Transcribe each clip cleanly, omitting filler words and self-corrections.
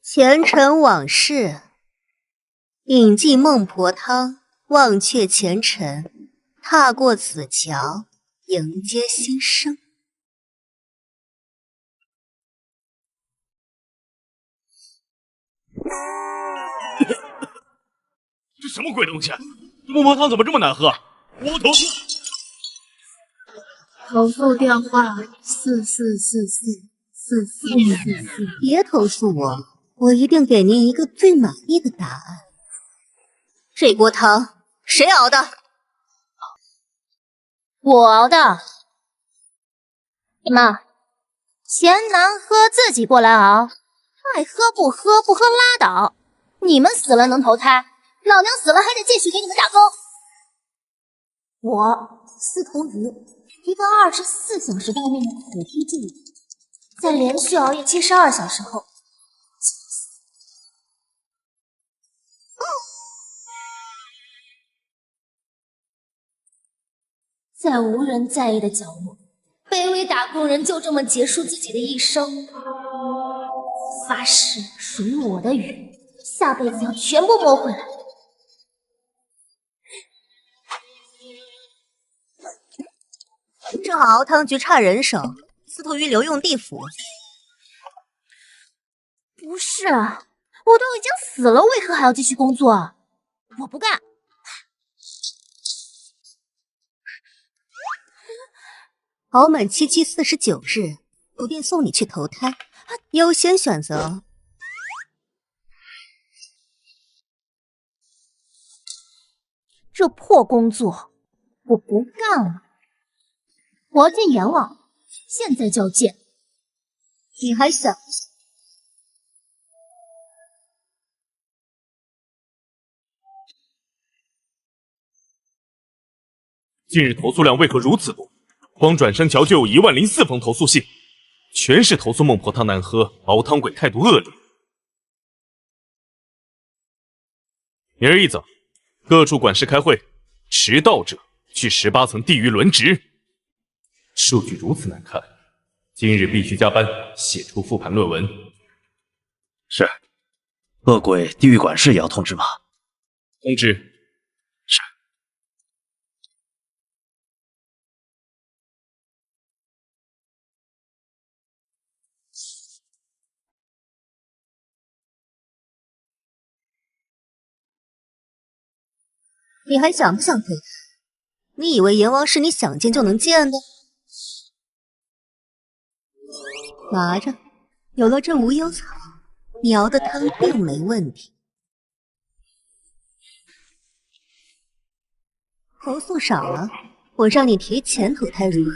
前尘往事，饮尽孟婆汤，忘却前尘，踏过此桥，迎接新生。这什么鬼东西？孟婆汤怎么这么难喝？我投诉！投诉电话44444444。别投诉我，我一定给您一个最满意的答案。这锅汤谁熬的？我熬的。妈，嫌难喝自己过来熬，爱喝不喝，不喝拉倒。你们死了能投胎，老娘死了还得继续给你们打工。我司徒瑜，一个24小时待命的苦逼助理，在连续熬夜72小时后，在无人在意的角落，卑微打工人就这么结束自己的一生。发誓，属于我的雨，下辈子要全部摸回来。正好熬汤局差人手，司徒瑜留用地府。不是，我都已经死了，为何还要继续工作？我不干。熬满7期49日，我便送你去投胎，优先选择。这破工作我不干了，我要见阎王，现在就要见。你还想？近日投诉量为何如此多？光转山桥就有10004封投诉信，全是投诉孟婆汤难喝，熬汤鬼态度恶劣。明儿一早，各处管事开会，迟到者去18层地狱轮值。数据如此难看，今日必须加班写出复盘论文。是，恶鬼地狱管事也要通知吗？通知。是。你还想不想投胎？你以为阎王是你想见就能见的？拿着，有了这无忧草，你熬的汤并没问题。投诉少了，我让你提前投胎如何？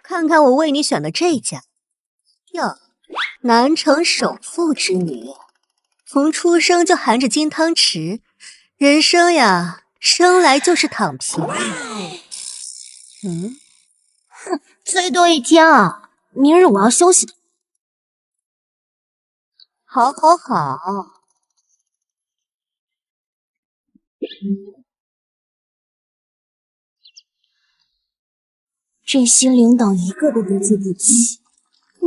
看看我为你选的这家，哟，南城首富之女。从出生就含着金汤匙，人生呀，生来就是躺平。哼，最多1天啊，明日我要休息的。好，好，好。这些领导一个都不记不起，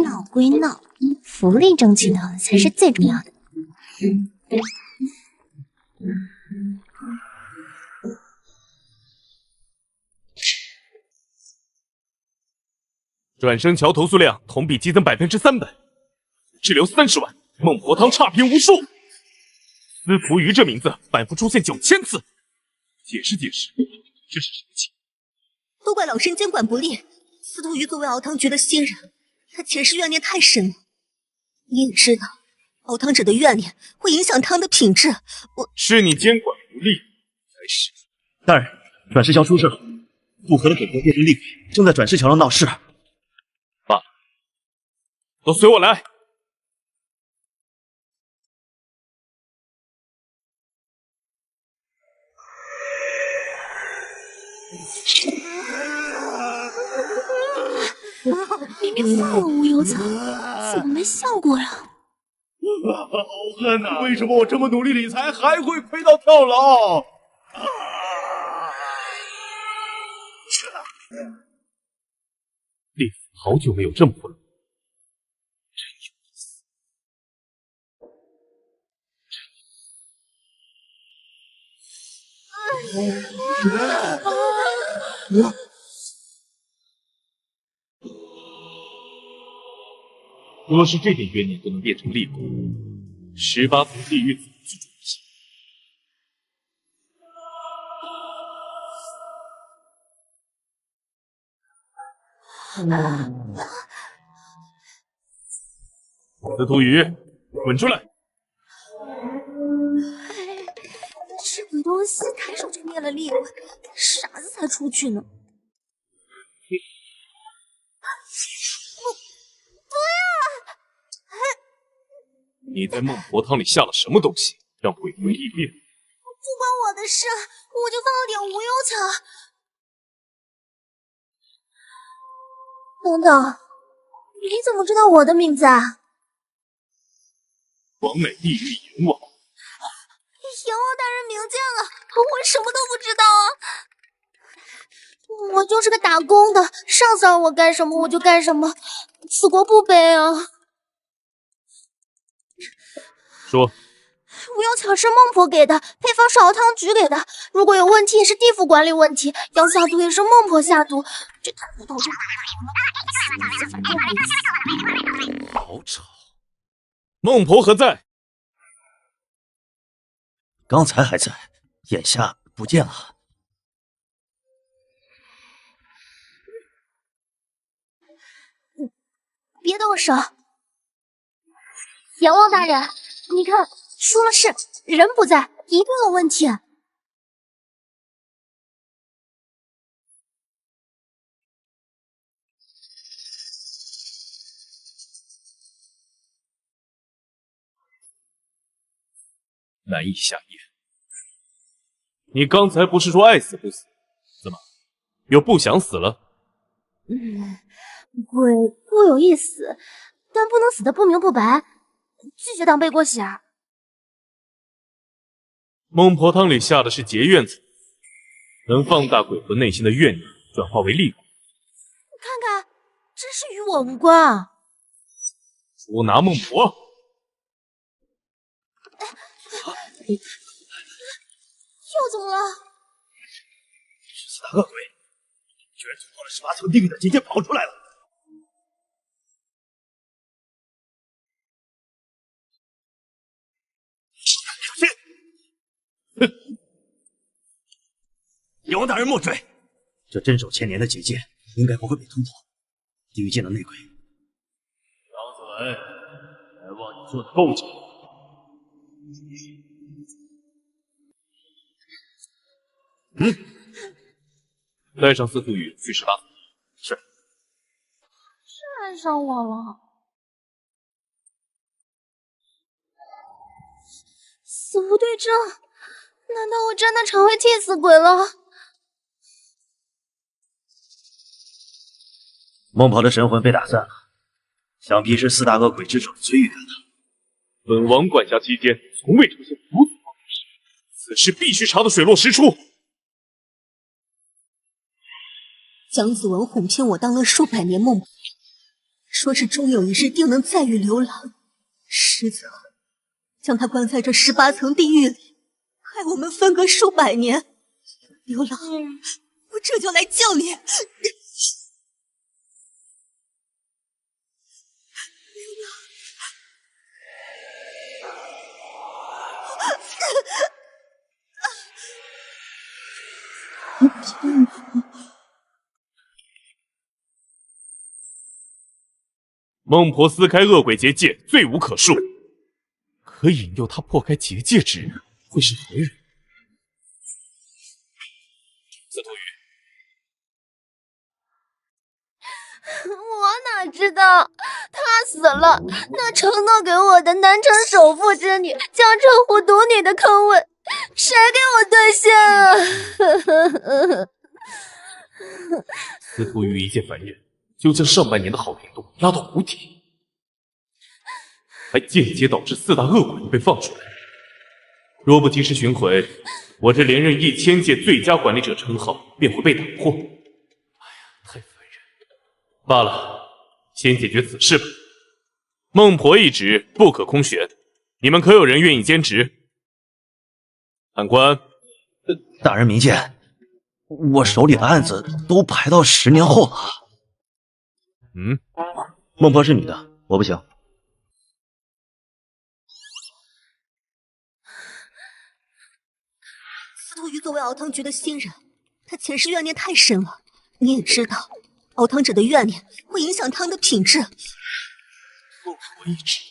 闹归闹，福利争取到的才是最重要的。转生桥投诉量同比激增300%，滞留30万，孟婆汤差评无数。司徒瑜这名字反复出现9000次，解释解释，这是什么情况？都怪老身监管不力。司徒瑜作为熬汤局的新人，他前世怨念太深了。你也知道，熬汤者的怨念会影响汤的品质。是你监管不力，还是？大人，转世桥出事了，不和的鬼魂变成厉鬼，正在转世桥上闹事。罢了，都随我来。明明放了无忧草，怎么没效果呀？好恨呐！为什么我这么努力理财，还会亏到跳楼？烈府好久没有这么混了，真有意思。若是这点怨念都能变成力量，18层地狱怎么去主持？司徒羽，滚出来！这鬼东西抬手就灭了厉鬼，傻子才出去呢。你在孟婆汤里下了什么东西，让鬼魂异变？不关我的事，我就放了点无忧草。等等，你怎么知道我的名字啊？王乃地狱阎王。阎王大人明鉴了，我什么都不知道啊！我就是个打工的，上司让我干什么我就干什么，此国不卑啊！说，无忧草是孟婆给的，配方是熬汤局给的。如果有问题，也是地府管理问题。要下毒也是孟婆下毒。这太不透彻了。好吵！孟婆何在？刚才还在，眼下不见了。别动手！阎王大人，你看，出了事，人不在，一定有问题。难以下咽。你刚才不是说爱死不死？怎么又不想死了？鬼固有一死，但不能死得不明不白，拒绝当背锅侠。孟婆汤里下的是结怨草，能放大鬼魂内心的怨念，转化为厉鬼。看看，真是与我无关啊！捉拿孟婆！又怎么了？是哪个鬼？居然从过了18层地狱的结界跑出来了！小心！哼！阎王大人莫追！这镇守千年的结界应该不会被突破。地狱界的内鬼，张嘴，还望你做的够久。带上司徒羽去18层。是。爱上我了。死无对证，难道我真的成为替死鬼了？孟婆的神魂被打散了，想必是4大恶鬼之首的崔玉干的。本王管辖期间，从未出现如此荒唐事，此事必须查得水落石出。江子文哄骗我当了数百年孟婆，说是终有一日定能再遇刘郎，实则将他关在这18层地狱里，害我们分隔数百年。刘郎，我这就来救你。孟婆撕开恶鬼结界，罪无可恕。可引诱他破开结界之人会是何人？司徒羽，我哪知道，他死了，那承诺给我的南城首富之女江浙沪独女的坑位，谁给我兑现啊？司徒羽一介凡人，就将上半年的好评度拉到谷底，还间接导致4大恶鬼被放出来。若不及时寻回，我这连任1000届最佳管理者称号便会被打破。哎呀，太烦人！罢了，先解决此事吧。孟婆一职不可空悬，你们可有人愿意兼职？判官，大人明鉴，我手里的案子都排到10年后了。孟婆是女的，我不行。司徒瑜作为熬汤局的新人，他前世怨念太深了。你也知道，熬汤者的怨念会影响汤的品质。孟婆一职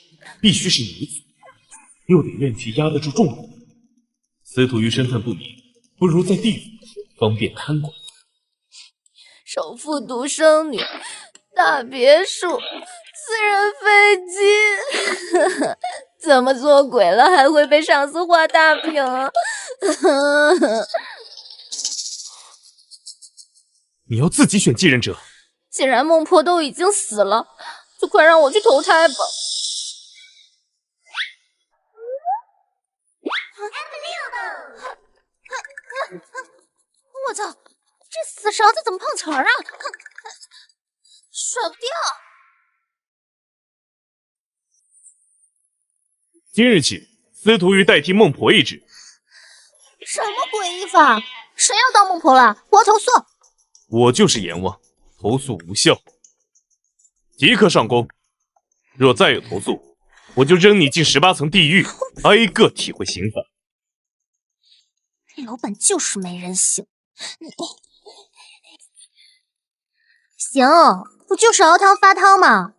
必须是女子，又得怨气压得住众人。司徒瑜身份不明，不如在地府方便看管。首富独生女，大别墅，私人飞机，怎么做鬼了还会被上司画大饼？你要自己选继任者。既然孟婆都已经死了，就快让我去投胎吧。我操，这死勺子怎么碰瓷儿啊？甩不掉。今日起，司徒瑜代替孟婆一职。什么诡异法？谁要当孟婆了？我要投诉！我就是阎王，投诉无效，即刻上供。若再有投诉，我就扔你进18层地狱，挨个体会刑罚。老板就是没人性。行，不就是熬汤发汤吗？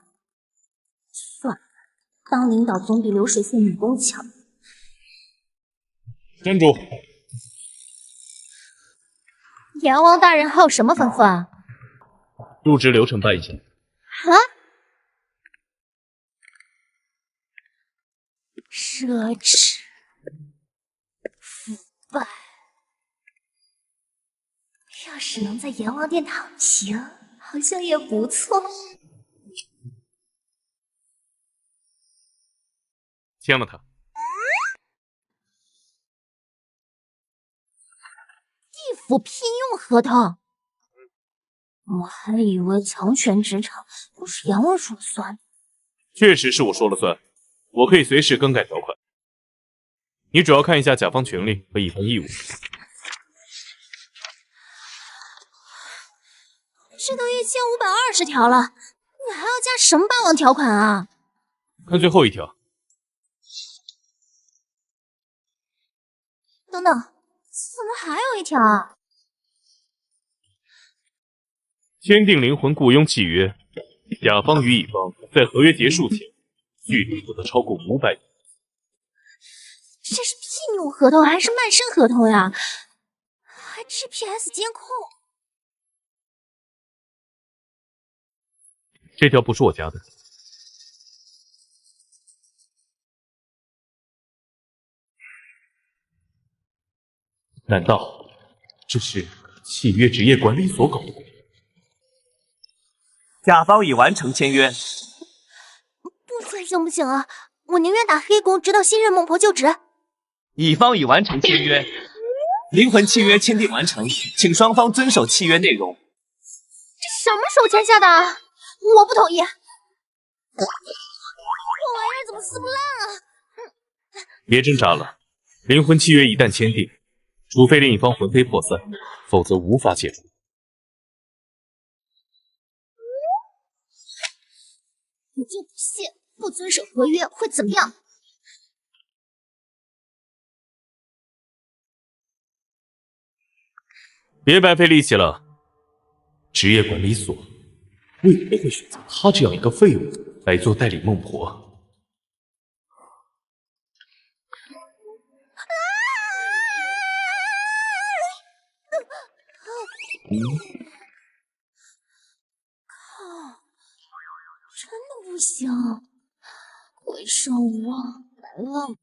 算了，当领导总比流水线女工强。站住！阎王大人还有什么吩咐啊？入职流程办一下。啊？奢侈、腐败，要是能在阎王殿躺平，好像也不错。签了他。地府聘用合同，我还以为强权职场都是阎王说了算。确实是我说了算，我可以随时更改条款。你主要看一下甲方权利和乙方义务。这都1520条了，你还要加什么霸王条款啊？看最后一条。等等，怎么还有一条啊？签订灵魂雇佣契约，甲方与乙方在合约结束前，距离不得超过500米。这是聘用合同还是卖身合同呀？还 GPS 监控？这条不是我加的。难道这是契约职业管理所搞的鬼？甲方已完成签约。不签行不行啊？我宁愿打黑工，直到新任孟婆就职。乙方已完成签约，灵魂契约签订完成，请双方遵守契约内容。这什么时候签下的啊？我不同意。这玩意儿怎么撕不烂啊？别挣扎了，灵魂契约一旦签订，除非另一方魂飞魄散，否则无法解除。你就不信不遵守合约会怎么样？别白费力气了，职业管理所为何会选择他这样一个废物来做代理孟婆？真的不行，鬼圣无望来了。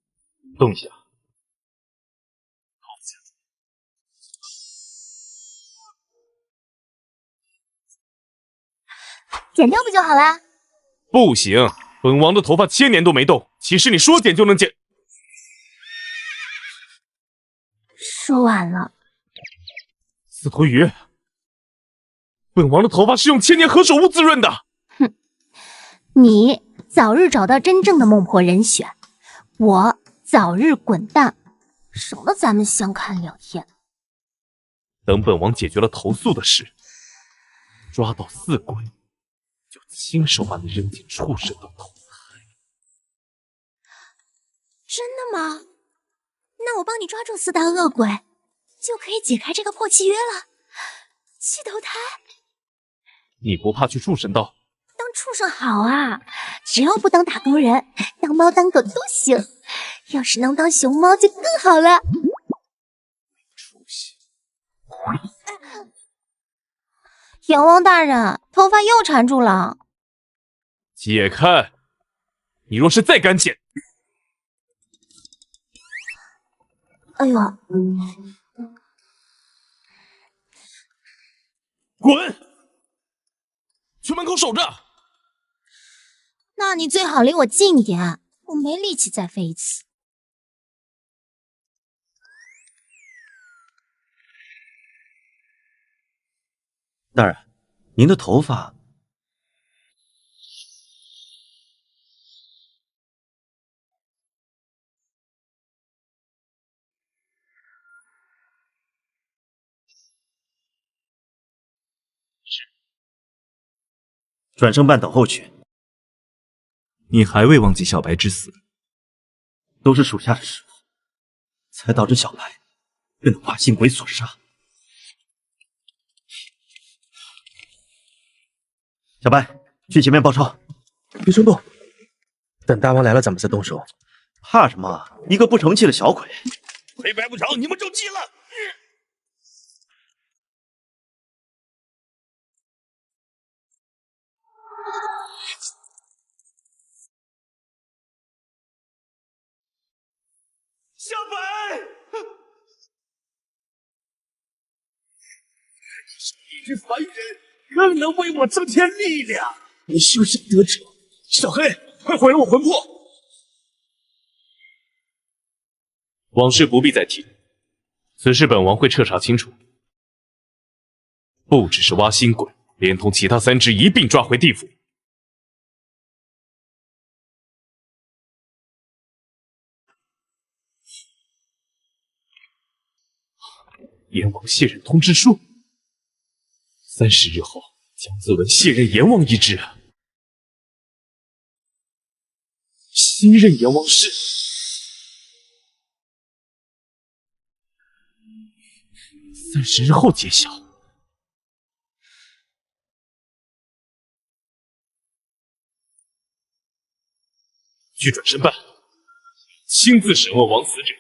动一下。剪掉不就好啦？不行，本王的头发1000年都没动，岂是你说剪就能剪？说完了。司徒羽，本王的头发是用千年何首乌滋润的。哼，你早日找到真正的孟婆人选，我早日滚蛋，省得咱们相看两厌。等本王解决了投诉的事，抓到4鬼，就亲手把你扔进畜生的投胎。真的吗？那我帮你抓住4大恶鬼，就可以解开这个破契约了。去投胎？你不怕去畜生道？当畜生好啊，只要不当打工人，当猫当狗都行。要是能当熊猫就更好了。出息！阎王大人，头发又缠住了。解开！你若是再敢剪，哎呦！滚！去门口守着。那你最好离我近一点，我没力气再飞一次。大人，您的头发转生办等候去。你还未忘记小白之死？都是属下的失误，才导致小白被那花心鬼所杀。小白，去前面报仇。别冲动，等大王来了咱们再动手。怕什么？一个不成器的小鬼。回白不成，你们中计了。小白，你是一只凡人，更能为我增添力量。你修生得者，小黑，快毁了我魂魄！往事不必再提，此事本王会彻查清楚。不只是挖心鬼，连同其他3只一并抓回地府。阎王卸任通知书，30日后将自文卸任阎王一职。新任阎王是30日后揭晓。去转身办，亲自审问枉死者。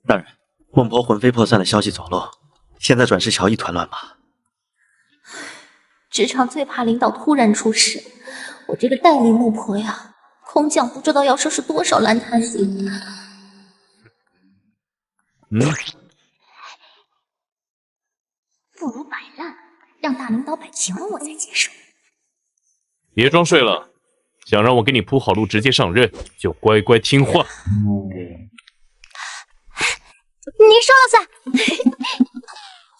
大人，孟婆魂飞魄散的消息走漏，现在转世桥一团乱麻。职场最怕领导突然出事，我这个代理孟婆呀，空降不知道要收拾多少烂摊子。不如摆烂，让大领导摆平了我再接手。别装睡了，想让我给你铺好路直接上任，就乖乖听话。你说了算。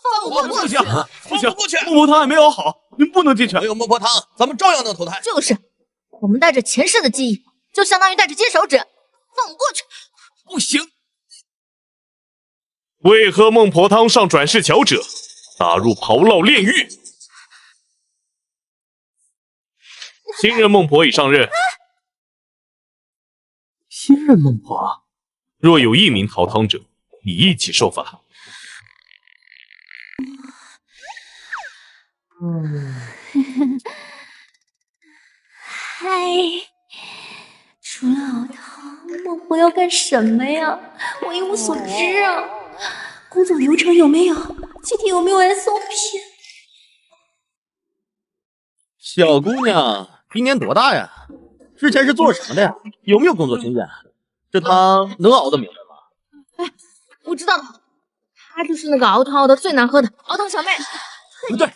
放我过去！不行，过去！孟婆汤还没熬好，您不能进去。没有孟婆汤，咱们照样能投胎。就是，我们带着前世的记忆，就相当于带着金手指，放不过去。不行。未喝孟婆汤上转世桥者，打入炮烙炼狱。新任孟婆已上任。新任孟婆，若有1名逃汤者，你一起受罚。嗨，除了熬汤，孟婆要干什么呀？我一无所知啊！工作流程有没有？具体有没有 SOP？ 小姑娘今年多大呀？之前是做什么的呀？有没有工作经验？这汤能熬得明白吗？我知道了，她就是那个熬汤熬的最难喝的熬汤小妹。不对，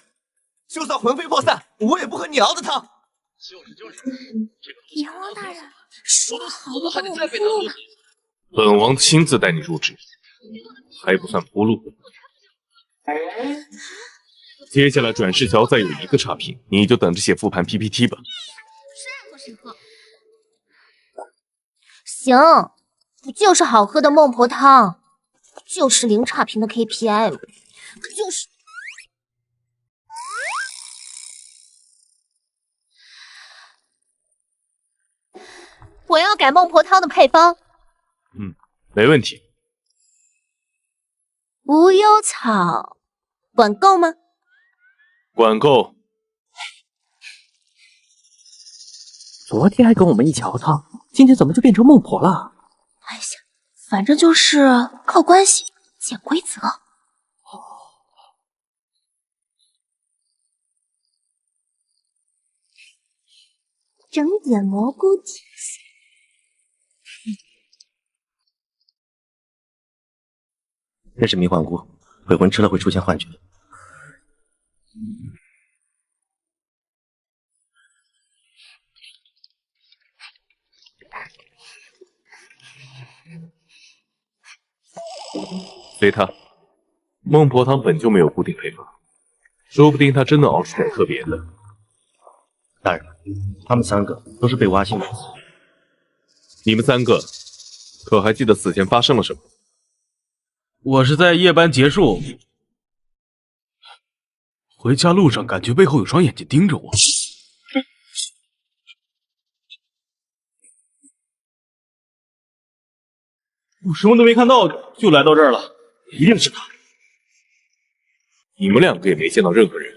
就算魂飞魄散，我也不喝你熬的汤。阎王大人，说好的帮我铺路呢。本王亲自带你入职，还不算铺路。接下来转世桥再有一个差评，你就等着写复盘 PPT 吧。行，不就是好喝的孟婆汤，不就是零差评的 KPI 吗？可就是。我要改孟婆汤的配方。没问题。无忧草，管够吗？管够。昨天还跟我们一起熬汤，今天怎么就变成孟婆了？哎呀，反正就是靠关系，潜规则。整点蘑菇体系。这是迷幻菇，鬼魂吃了会出现幻觉。随他，孟婆汤本就没有固定配方，说不定他真的熬出点特别的。大人，他们3个都是被挖心的。你们3个可还记得死前发生了什么？我是在夜班结束，回家路上感觉背后有双眼睛盯着我。我什么都没看到，就来到这儿了，一定是他。你们2个也没见到任何人。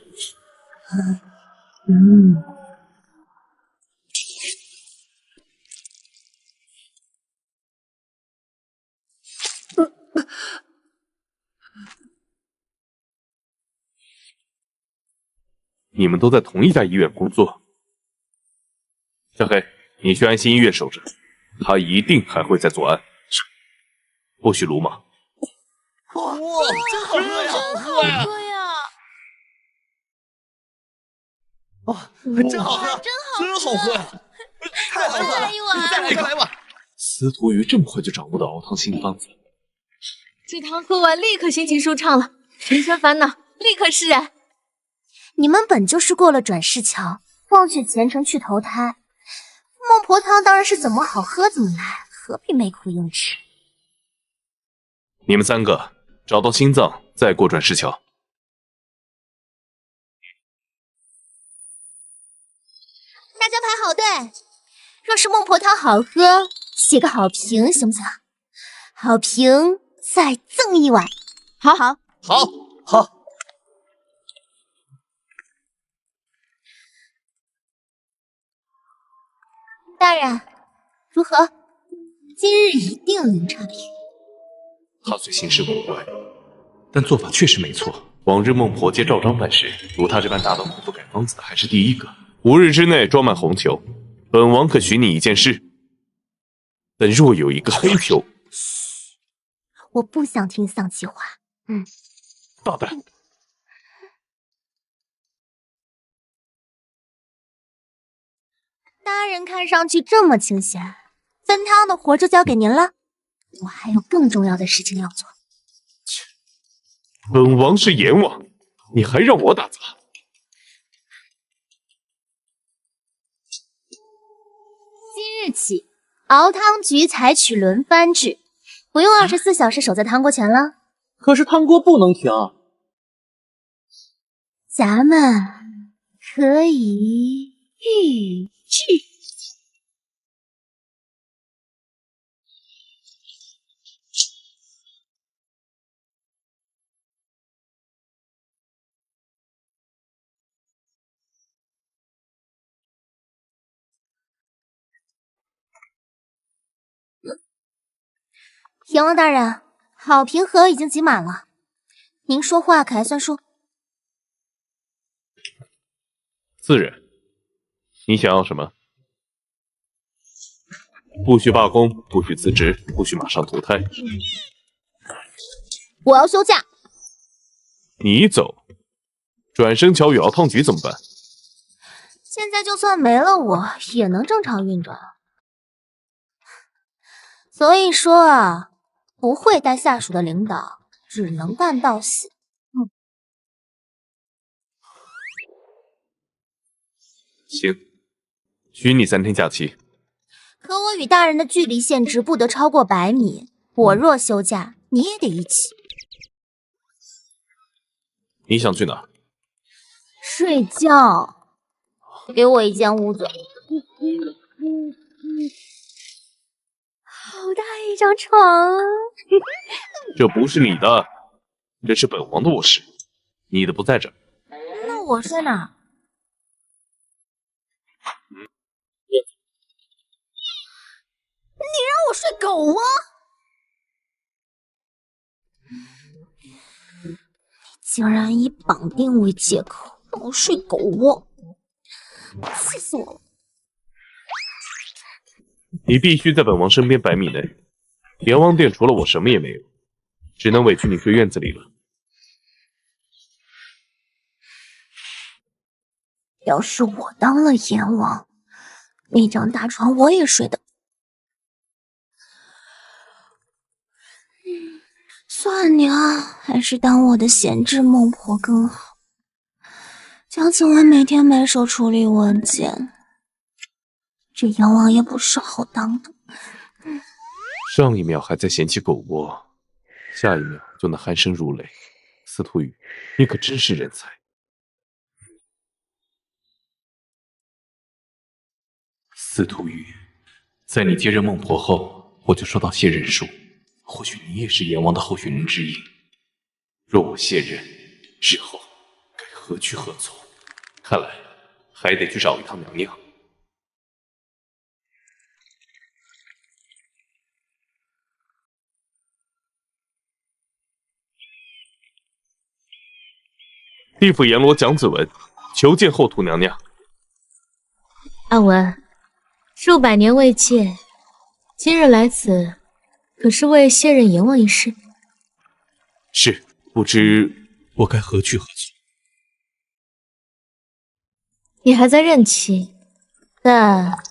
你们都在同一家医院工作。小黑，你去安心医院守着，他一定还会再作案，不许鲁莽。哇，真好喝呀！哇，真好喝，真好喝呀！太好喝了，再来一碗。司徒瑜这么快就掌握到熬汤新方子，这汤喝完立刻心情舒畅了，人生烦恼立刻释然。你们本就是过了转世桥，忘却前程去投胎。孟婆汤当然是怎么好喝怎么来，何必没苦硬吃？你们3个找到心脏，再过转世桥。大家排好队，若是孟婆汤好喝，写个好评行不行？好评再赠1碗。好。大人，如何？今日一定零差评。他虽行事古怪，但做法确实没错。往日孟婆接赵章办事，如他这般打倒孟府改方子的还是第一个。5日之内装满红球，本王可许你一件事。但若有一个黑球，我不想听丧气话。大胆！大人看上去这么清闲，分汤的活就交给您了。我还有更重要的事情要做。本王是阎王，你还让我打杂？今日起，熬汤局采取轮番制，不用24小时守在汤锅前了。可是汤锅不能停。咱们可以预制。阎王大人，好评盒已经挤满了，您说话可还算数？自然。你想要什么？不许罢工，不许辞职，不许马上投胎。我要休假。你走，转生桥与敖汤局怎么办？现在就算没了我，也能正常运转。所以说啊，不会带下属的领导，只能干到死。行，许你3天假期。可我与大人的距离限制不得超过100米，我若休假，你也得一起。你想去哪？睡觉。给我一间屋子。好大一张床啊！这不是你的，这是本王的卧室，你的不在这儿。那我睡哪？你让我睡狗窝？你竟然以绑定为借口让我睡狗窝，气死我了！你必须在本王身边100米内。阎王殿除了我什么也没有，只能委屈你睡院子里了。要是我当了阎王，那张大床我也睡得。算你啊，还是当我的闲置孟婆更好。江子文每天没手处理文件，这阎王也不是好当的。上一秒还在嫌弃狗窝，下一秒就能鼾声如雷。司徒羽，你可真是人才。司徒羽，在你接任孟婆后，我就收到卸任书，或许你也是阎王的候选人之一。若我卸任之后，该何去何从？看来还得去找一趟娘娘。地府阎罗蒋子文，求见后土娘娘。阿文，数百年未见，今日来此，可是为卸任阎王一事？是，不知我该何去何从？你还在任期，但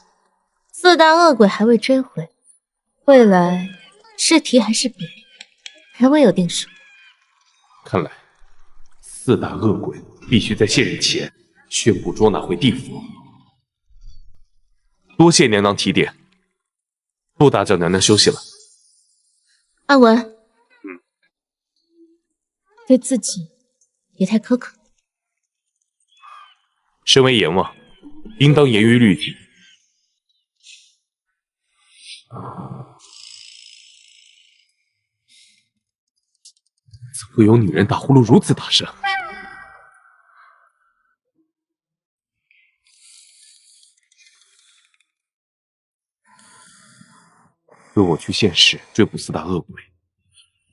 4大恶鬼还未追回，未来是提还是贬，还未有定数。看来4大恶鬼必须在卸任前宣布捉拿回地府。多谢娘娘提点，不打搅娘娘休息了。阿文，对自己别太苛刻。身为阎王，应当严于律己。怎会有女人打呼噜如此大声？若我去现世追捕4大恶鬼，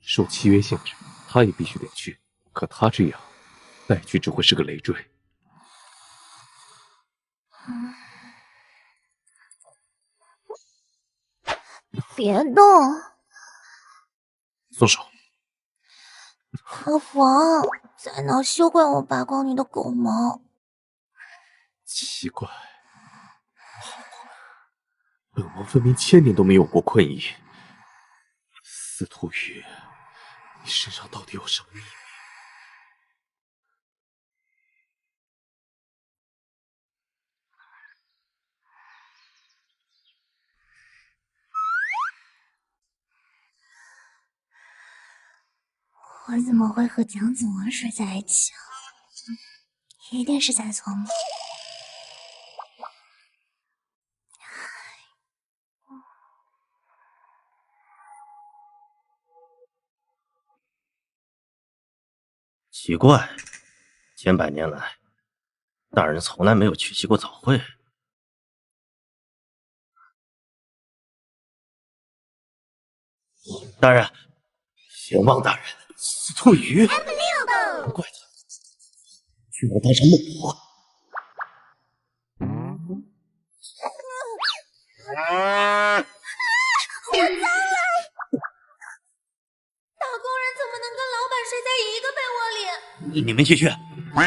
受契约限制，他也必须得去。可他这样带去只会是个累赘。别动！松手！阿黄，再闹休怪我拔光你的狗毛。奇怪，好困，本王分明1000年都没有过困意。司徒羽，你身上到底有什么秘密？我怎么会和蒋子文睡在一起啊？一定是在做梦。奇怪，千百年来，大人从来没有缺席过早会。大人，贤望大人，司徒羽，怪他，居然当上孟婆。我脏了！打工人怎么能跟老睡在一个被窝里。你们继续，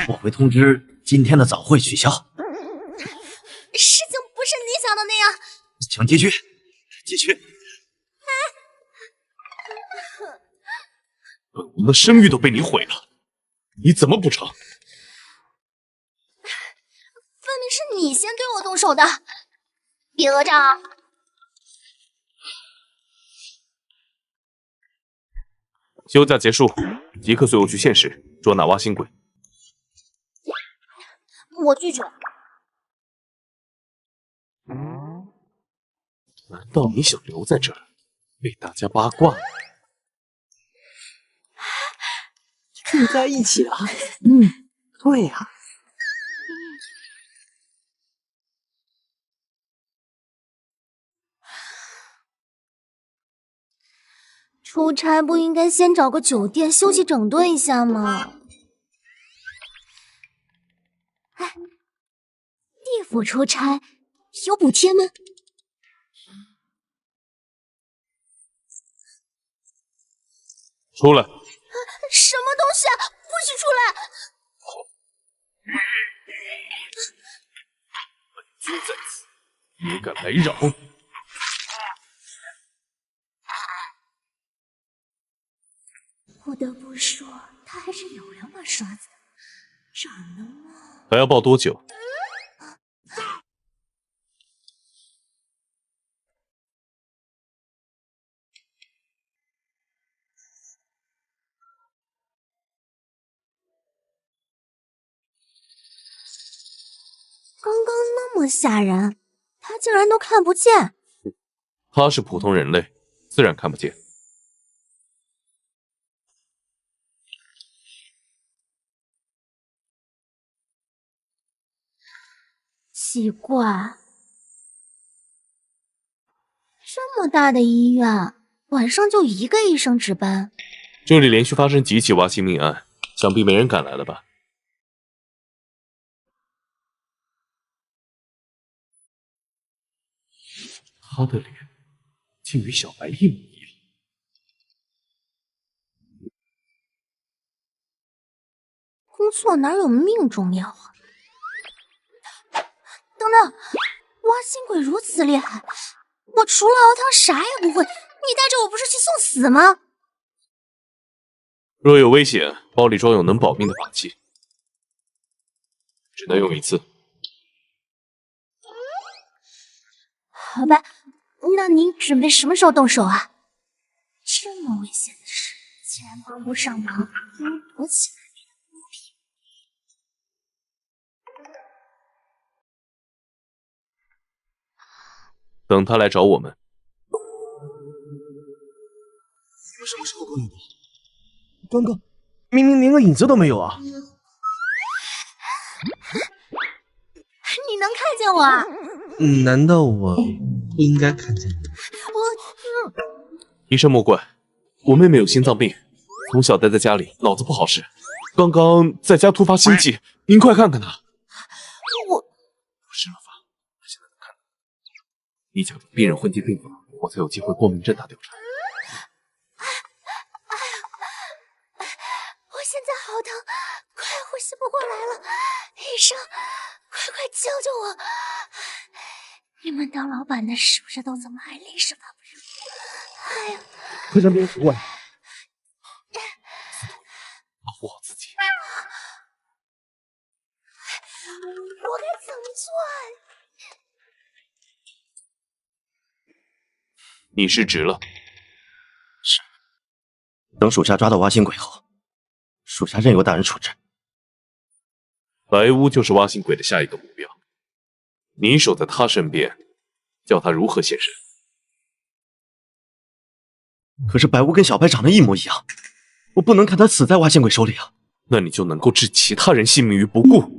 我会通知今天的早会取消。事情不是你想的那样。请继续，继续。本王的声誉都被你毁了，你怎么补偿？分明是你先对我动手的，别讹诈。休假结束，即刻随我去现实捉拿挖心鬼。我拒绝。难道你想留在这儿被大家八卦？住在一起了。对呀。出差不应该先找个酒店休息整顿一下吗？哎，地府出差有补贴吗？出来！什么东西啊！不许出来！本君在此，也敢来扰？不得不说，他还是有两把刷子的，长得嘛……还要抱多久？刚刚那么吓人，他竟然都看不见。他是普通人类，自然看不见。奇怪，这么大的医院，晚上就一个医生值班。这里连续发生几起挖心命案，想必没人敢来了吧？他的脸竟与小白一模一样。工作哪有命重要啊？等等，挖心鬼如此厉害，我除了熬汤啥也不会，你带着我不是去送死吗？若有危险，包里装有能保命的法器，只能用一次。好吧，那您准备什么时候动手啊？这么危险的事，竟然帮不上忙，不如躲起来。等他来找我们。你们什么时候过来的？刚刚明明连个影子都没有啊！你能看见我啊？难道我不应该看见你？医生莫怪，我妹妹有心脏病，从小待在家里，脑子不好使。刚刚在家突发心悸，您快看看她。我不是了吧？她现在能看到。你假装病人混进病房，我才有机会光明正大调查。我现在好疼，快呼吸不过来了，医生，快救救我！你们当老板的是不是都这么爱历史吧？不是？哎呀，快让别人扶过来！保护好自己。我该怎么做啊？你失职了。是。等属下抓到挖心鬼后，属下任由大人处置。白屋就是挖心鬼的下一个目标，你守在他身边，叫他如何现身？可是白屋跟小白长得一模一样，我不能看他死在挖心鬼手里啊！那你就能够置其他人性命于不顾。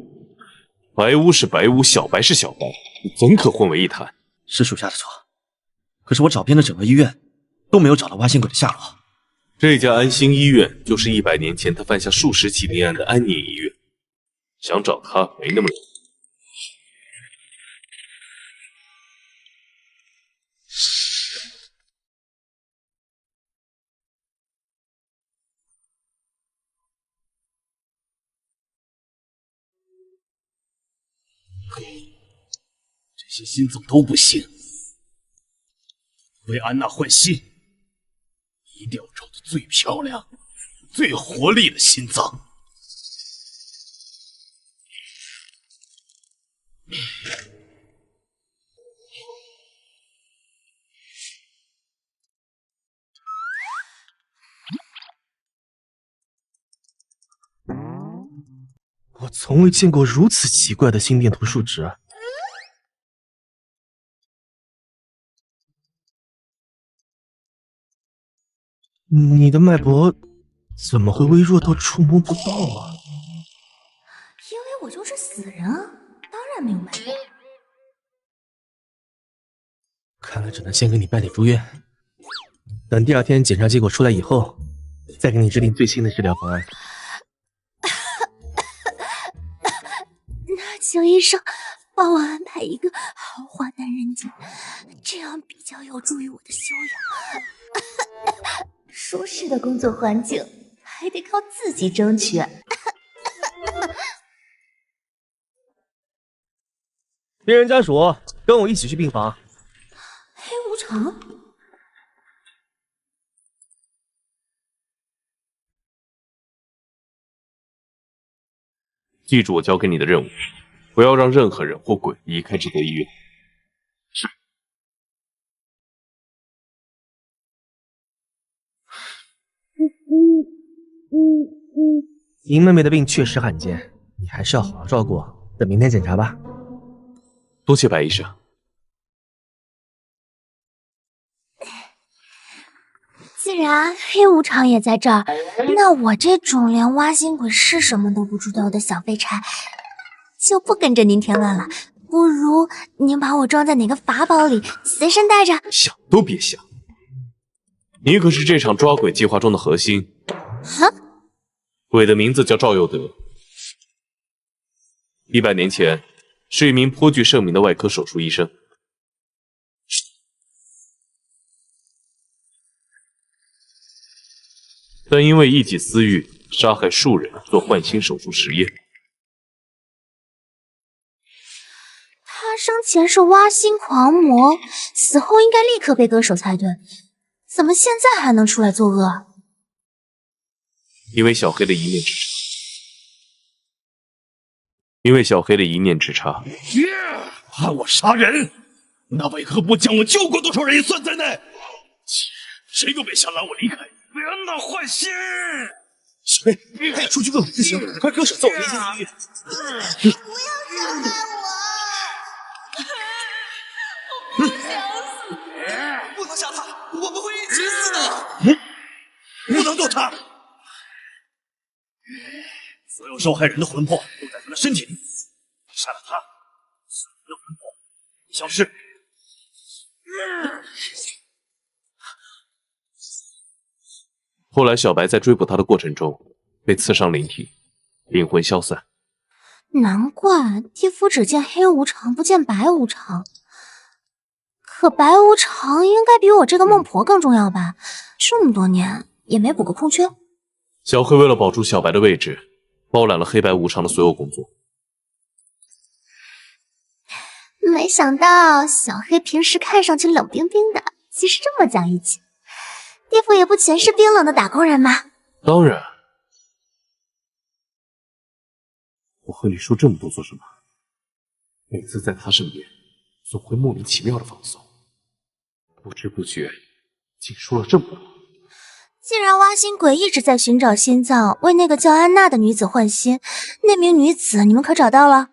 白屋是白屋，小白是小白，你怎可混为一谈？是属下的错，可是我找遍了整个医院，都没有找到挖心鬼的下落。这家安心医院就是100年前他犯下数十起命案的安宁医院，想找他没那么容易。是。 ，，，，，，，，，，，，，，，，，，，，，，，，，，，，，，，，，，，，，，，，，，，，，，，，，，，，，，，，，，，，，，，，，，，，，，，，，，，，，，，，，，，，，，，，，，，，，，，，，，，，，，，，，，，，，，，，，，，，，，，，，，，，，，，，，，，，，，，，，，，，，，，，，，，，，，，，，，，，，，，，，，，，，，，，，，，，，，，，，，，，，，，，，，，，，，，，，，，，，，，，，，，，，，，，，，，，，，，，，，，，，，，，，，，，，，，，，，，，，，，，，，，，，，，，，，，，，，，，，，，，，，，，，，，，，，，，，，，，，，，，，，，，，，，，，，，，这些心脏都不行，为安娜换心，一定要找到最漂亮、最活力的心脏。我从未见过如此奇怪的心电图数值。你的脉搏怎么会微弱到触摸不到啊？因为我就是死人啊，当然没有脉搏。看来只能先给你办理住院，等第二天检查结果出来以后，再给你制定最新的治疗方案。那请医生帮我安排一个豪华男人间，这样比较有助于我的修养。舒适的工作环境还得靠自己争取。病人家属跟我一起去病房。黑无常，记住我交给你的任务，不要让任何人或鬼离开这座医院。是。林妹妹的病确实罕见，你还是要好好照顾，等明天检查吧。多谢白医生。既然黑无常也在这儿，那我这种连挖心鬼是什么都不知道的小废柴就不跟着您添乱了。不如您把我装在哪个法宝里，随身带着。想都别想，你可是这场抓鬼计划中的核心。哈？鬼的名字叫赵佑德，100年前是一名颇具盛名的外科手术医生。但因为一己私欲，杀害数人做换心手术实验。他生前是挖心狂魔，死后应该立刻被割手才对，怎么现在还能出来作恶？因为小黑的一念之差。因为小黑的一念之差。判我杀人，那为何不将我救过多少人也算在内？谁都别想拦我离开！为安娜换心！小黑，快出去问问执行，快割手在我面前医院。不要伤害我！我不想死！不能杀他，我们会一起死的！不能动他！所有受害人的魂魄都在他的身体里，杀了他，所有的魂魄消失。后来，小白在追捕他的过程中被刺伤灵体，灵魂消散。难怪地府只见黑无常，不见白无常。可白无常应该比我这个孟婆更重要吧？这么多年也没补个空缺。小黑为了保住小白的位置，包揽了黑白无常的所有工作。没想到小黑平时看上去冷冰冰的，其实这么讲义气。地府也不全是冰冷的打工人吗？当然。我和你说这么多做什么？每次在他身边，总会莫名其妙的放松，不知不觉竟说了这么多。既然挖心鬼一直在寻找心脏，为那个叫安娜的女子换心，那名女子你们可找到了？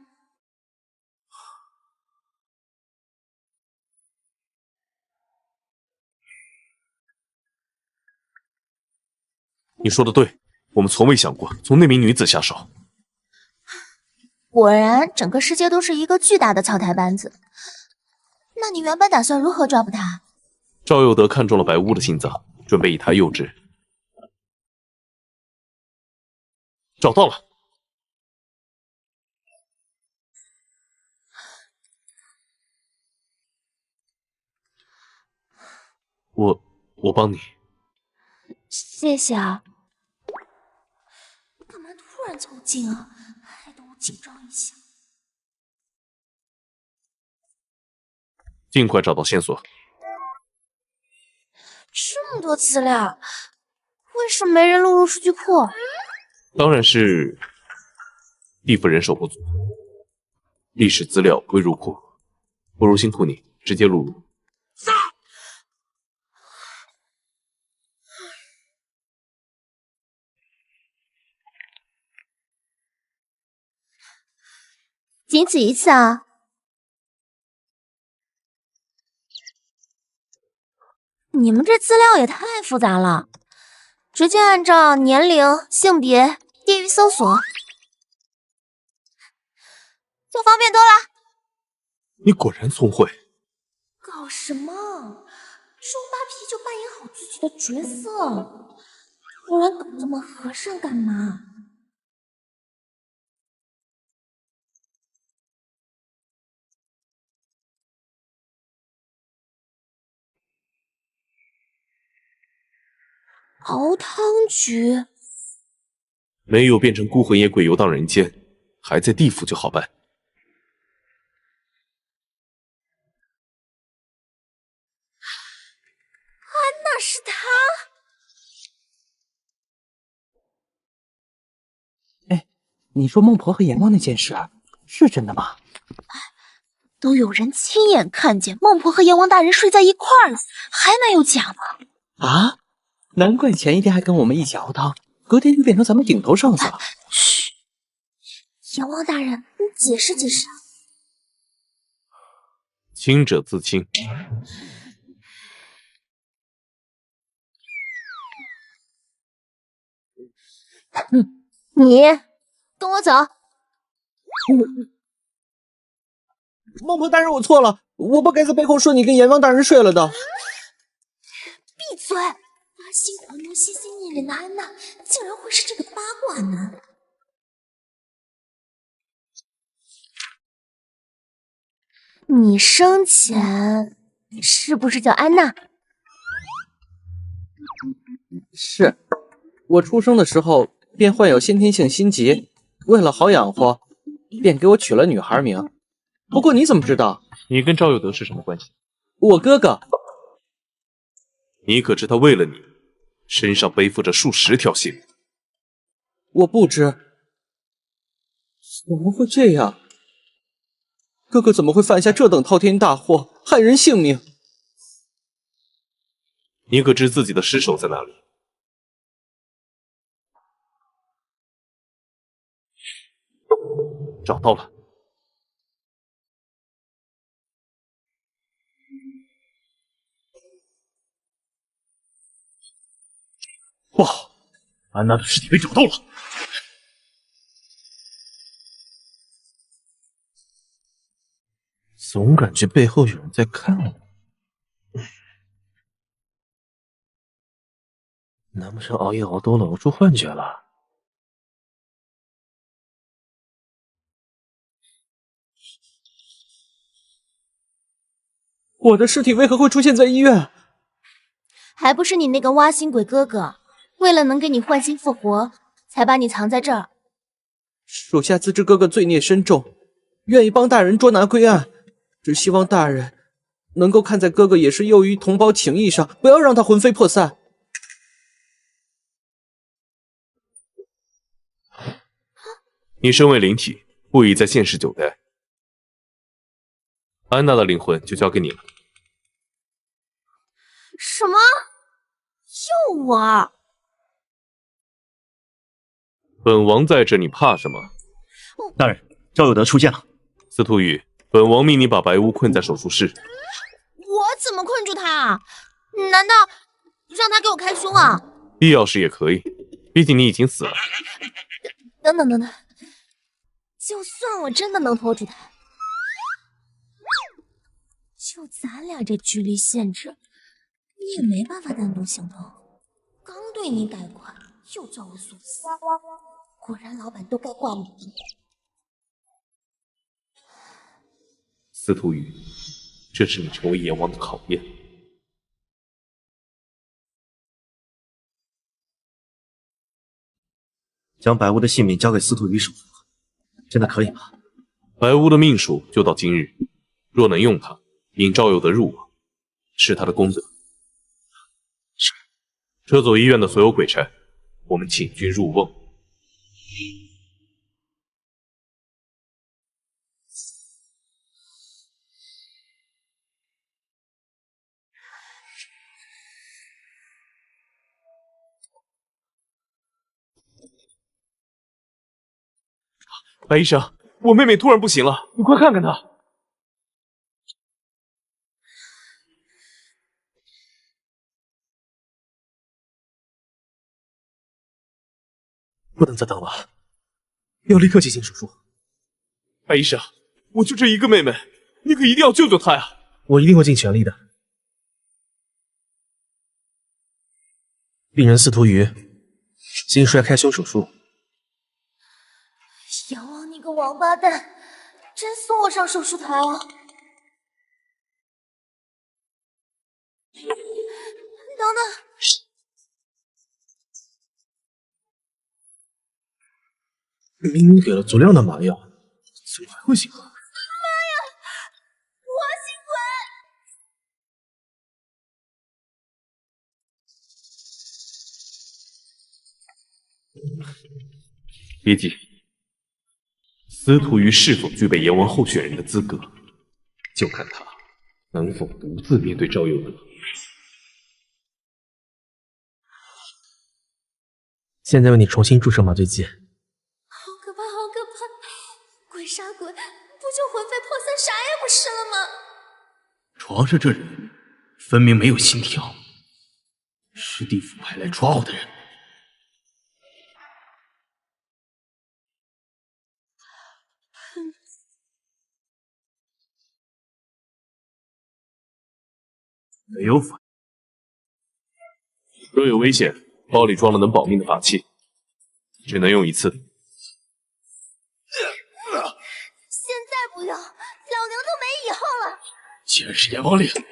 你说的对，我们从未想过从那名女子下手。果然，整个世界都是一个巨大的草台班子。那你原本打算如何抓捕他？赵佑德看中了白巫的心脏，准备以他诱之。找到了。我帮你。谢谢啊。干嘛突然凑近啊？害得我紧张一下。尽快找到线索。这么多资料，为什么没人录入数据库？当然是地府人手不足，历史资料未入库，不如辛苦你直接录入。仅此一次啊！你们这资料也太复杂了，直接按照年龄、性别、地域搜索，就方便多了。你果然聪慧。搞什么？周扒皮就扮演好自己的角色，不然搞这么和善干嘛？熬汤局没有变成孤魂野鬼游荡人间，还在地府就好办。那是他。哎，你说孟婆和阎王那件事是真的吗？都有人亲眼看见孟婆和阎王大人睡在一块儿了，还能有假吗？啊，难怪前一天还跟我们一起熬汤，隔天就变成咱们顶头上司了。嘘，阎王大人，你解释解释啊！清者自清。你跟我走。孟婆大人，我错了，我不该在背后说你跟阎王大人睡了的。闭嘴！花心狂魔心心念念的安娜，竟然会是这个八卦男。你生前是不是叫安娜？是，我出生的时候便患有先天性心疾，为了好养活，便给我取了女孩名。不过你怎么知道？你跟赵有德是什么关系？我哥哥。你可知他为了你，身上背负着数十条性命？我不知。怎么会这样？哥哥怎么会犯下这等滔天大祸，害人性命？你可知自己的尸首在哪里？找到了。不好，安娜的尸体被找到了。总感觉背后有人在看我，难不成熬夜熬多了，熬出幻觉了？我的尸体为何会出现在医院？还不是你那个挖心鬼哥哥，为了能给你换心复活，才把你藏在这儿。属下自知哥哥罪孽深重，愿意帮大人捉拿归案，只希望大人能够看在哥哥也是囿于同胞情义上，不要让他魂飞魄散。你身为灵体，不宜在现实久待。安娜的灵魂就交给你了。什么？又我？本王在这，你怕什么？大人，赵有德出现了。司徒宇，本王命你把白巫困在手术室。我怎么困住他？难道让他给我开胸啊？必要时也可以，毕竟你已经死了。等等等等，就算我真的能拖住他，就咱俩这距离限制，你也没办法单独行动。刚对你改款，又叫我送死，果然老板都该挂你。司徒宇，这是你成为阎王的考验。将白巫的性命交给司徒宇手真的可以吗？白巫的命数就到今日，若能用它，引赵有德入瓮，是他的功德。是，这座医院的所有鬼差，我们请君入瓮。白医生，我妹妹突然不行了，你快看看她。不能再等了，要立刻进行手术。白医生，我就这一个妹妹，你可一定要救救她呀！我一定会尽全力的。病人司徒瑜，心衰开胸手术。阎王，你个王八蛋，真送我上手术台啊！等等。明明给了足量的麻药，怎么还会醒啊？妈呀！活醒鬼！别急，司徒瑜是否具备阎王候选人的资格，就看他能否独自面对赵有德。现在为你重新注射麻醉剂。好可怕，好可怕！鬼杀鬼，不就魂飞魄散，啥也不是了吗？床上这人分明没有心跳，是地府派来抓我的人。没有反应，若有危险，包里装了能保命的法器，只能用一次。现在不要，老娘都没以后了。既然是阎王令，别断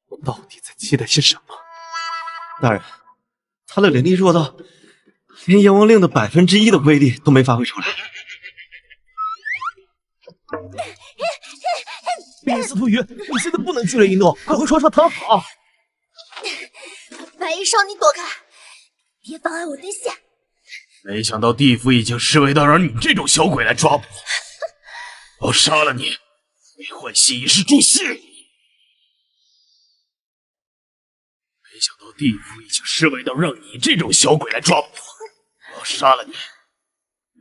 我到底在期待些什么？大人，他的灵力弱到连阎王令的1%的威力都没发挥出来。病人司徒瑜，你现在不能剧烈运动，快回床上躺好。白衣少，你躲开，别妨碍我对线。没想到地府已经失威到让你这种小鬼来抓捕我，我杀了你，为换心一时助兴。没想到地府已经失威到让你这种小鬼来抓捕我，我杀了你，为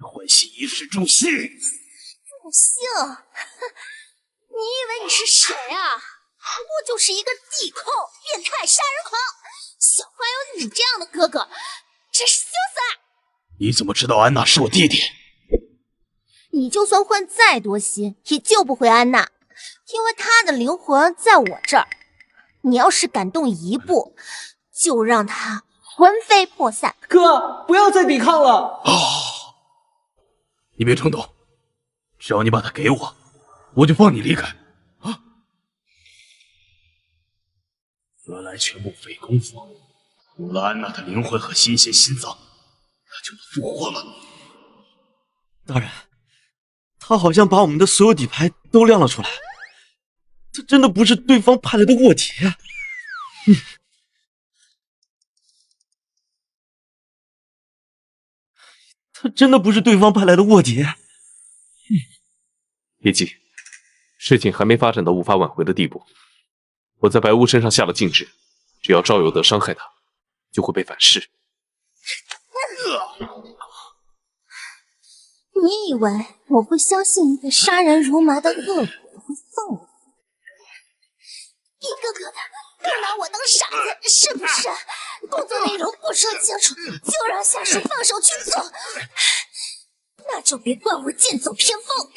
换心一时助兴。助兴？你以为你是谁啊？不过就是一个地控、变态杀人狂，想还有你这样的哥哥，真是羞死了！你怎么知道安娜是我弟弟？你就算换再多心，也救不回安娜，因为她的灵魂在我这儿。你要是敢动一步，就让她魂飞魄散。哥，不要再抵抗了！你别冲动，只要你把它给我，我就放你离开。啊！原来全部费功夫，有了安娜的灵魂和心血心脏，她就能复活了。大人，他好像把我们的所有底牌都亮了出来，这真的不是对方派来的卧底。他真的不是对方派来的卧底。别急，事情还没发展到无法挽回的地步。我在白雾身上下了禁制，只要赵有德伤害他，就会被反噬。你以为我会相信一个杀人如麻的恶鬼会放我？一个个的都拿我当傻子，是不是？工作内容不说清楚，就让下属放手去做，那就别怪我剑走偏锋。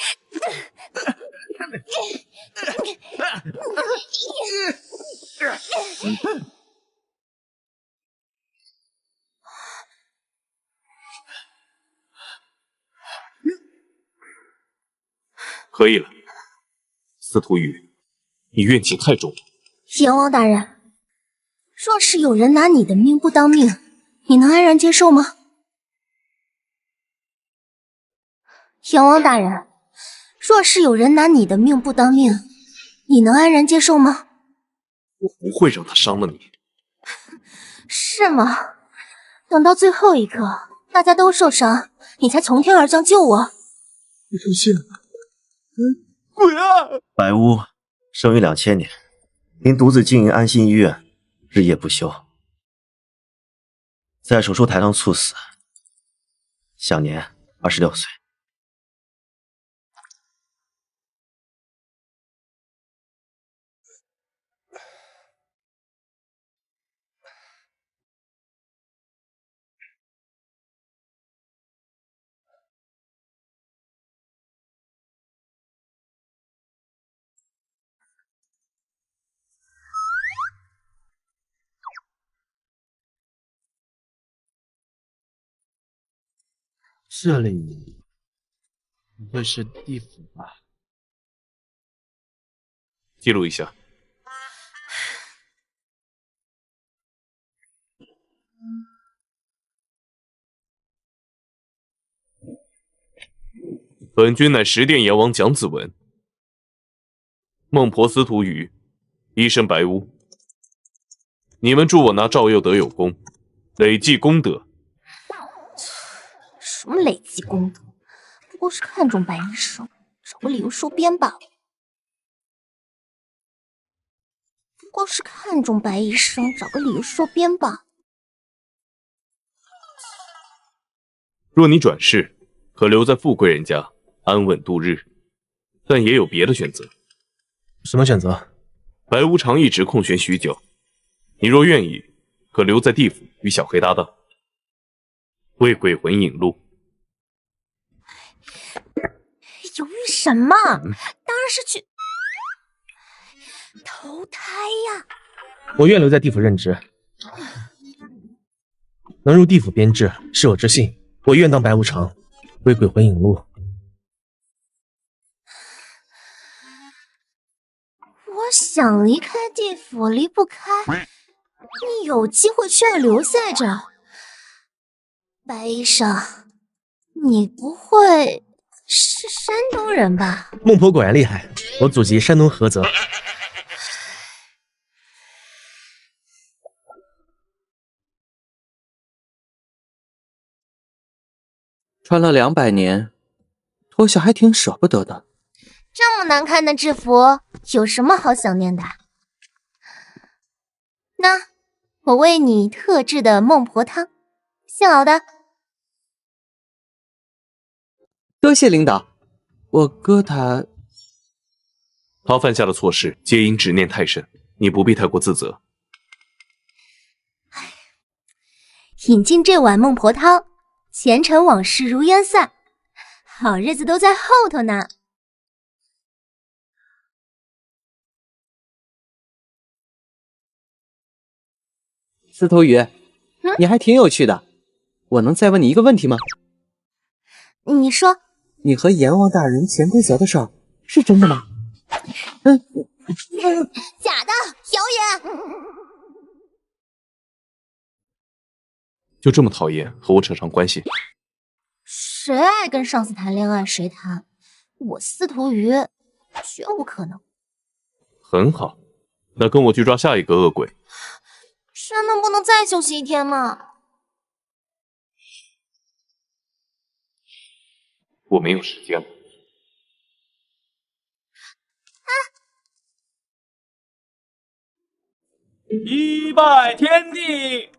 可以了，司徒宇，你怨气太重了。阎王大人，若是有人拿你的命不当命，你能安然接受吗？阎王大人，若是有人拿你的命不当命，你能安然接受吗？我不会让他伤了你。是吗？等到最后一刻，大家都受伤，你才从天而降救我。刘谢，鬼啊！白巫生于2000年，因独自经营安心医院，日夜不休，在手术台上猝死，享年26岁。这里不会是地府吧？记录一下。本君乃十殿阎王蒋子文，孟婆司徒瑜，医生白巫。你们助我拿赵佑德有功，累计功德。什么累积功德？不过是看中白医生，找个理由收编罢了。不过是看中白医生，找个理由收编罢。若你转世，可留在富贵人家安稳度日，但也有别的选择。什么选择？白无常一直空悬许久，你若愿意，可留在地府与小黑搭档，为鬼魂引路。犹豫什么？当然是去投胎呀！我愿留在地府任职，能入地府编制是我之幸。我愿当白无常，为鬼魂引路。我想离开地府，离不开。你有机会却要留在这儿，白医生，你不会是山东人吧？孟婆果然厉害，我祖籍山东菏泽。穿了200年，脱下还挺舍不得的。这么难看的制服，有什么好想念的？那我为你特制的孟婆汤，现熬的。多谢领导，我哥他犯下的错事皆因执念太深，你不必太过自责。饮尽这碗孟婆汤，前尘往事如烟散，好日子都在后头呢。司徒宇，你还挺有趣的。我能再问你一个问题吗？你说，你和阎王大人潜规则的事儿是真的吗？假的，谣言。就这么讨厌，和我扯上关系？谁爱跟上司谈恋爱谁谈，我司徒瑜绝无可能。很好，那跟我去抓下一个恶鬼。真的不能再休息一天吗？我没有时间了。一拜天地！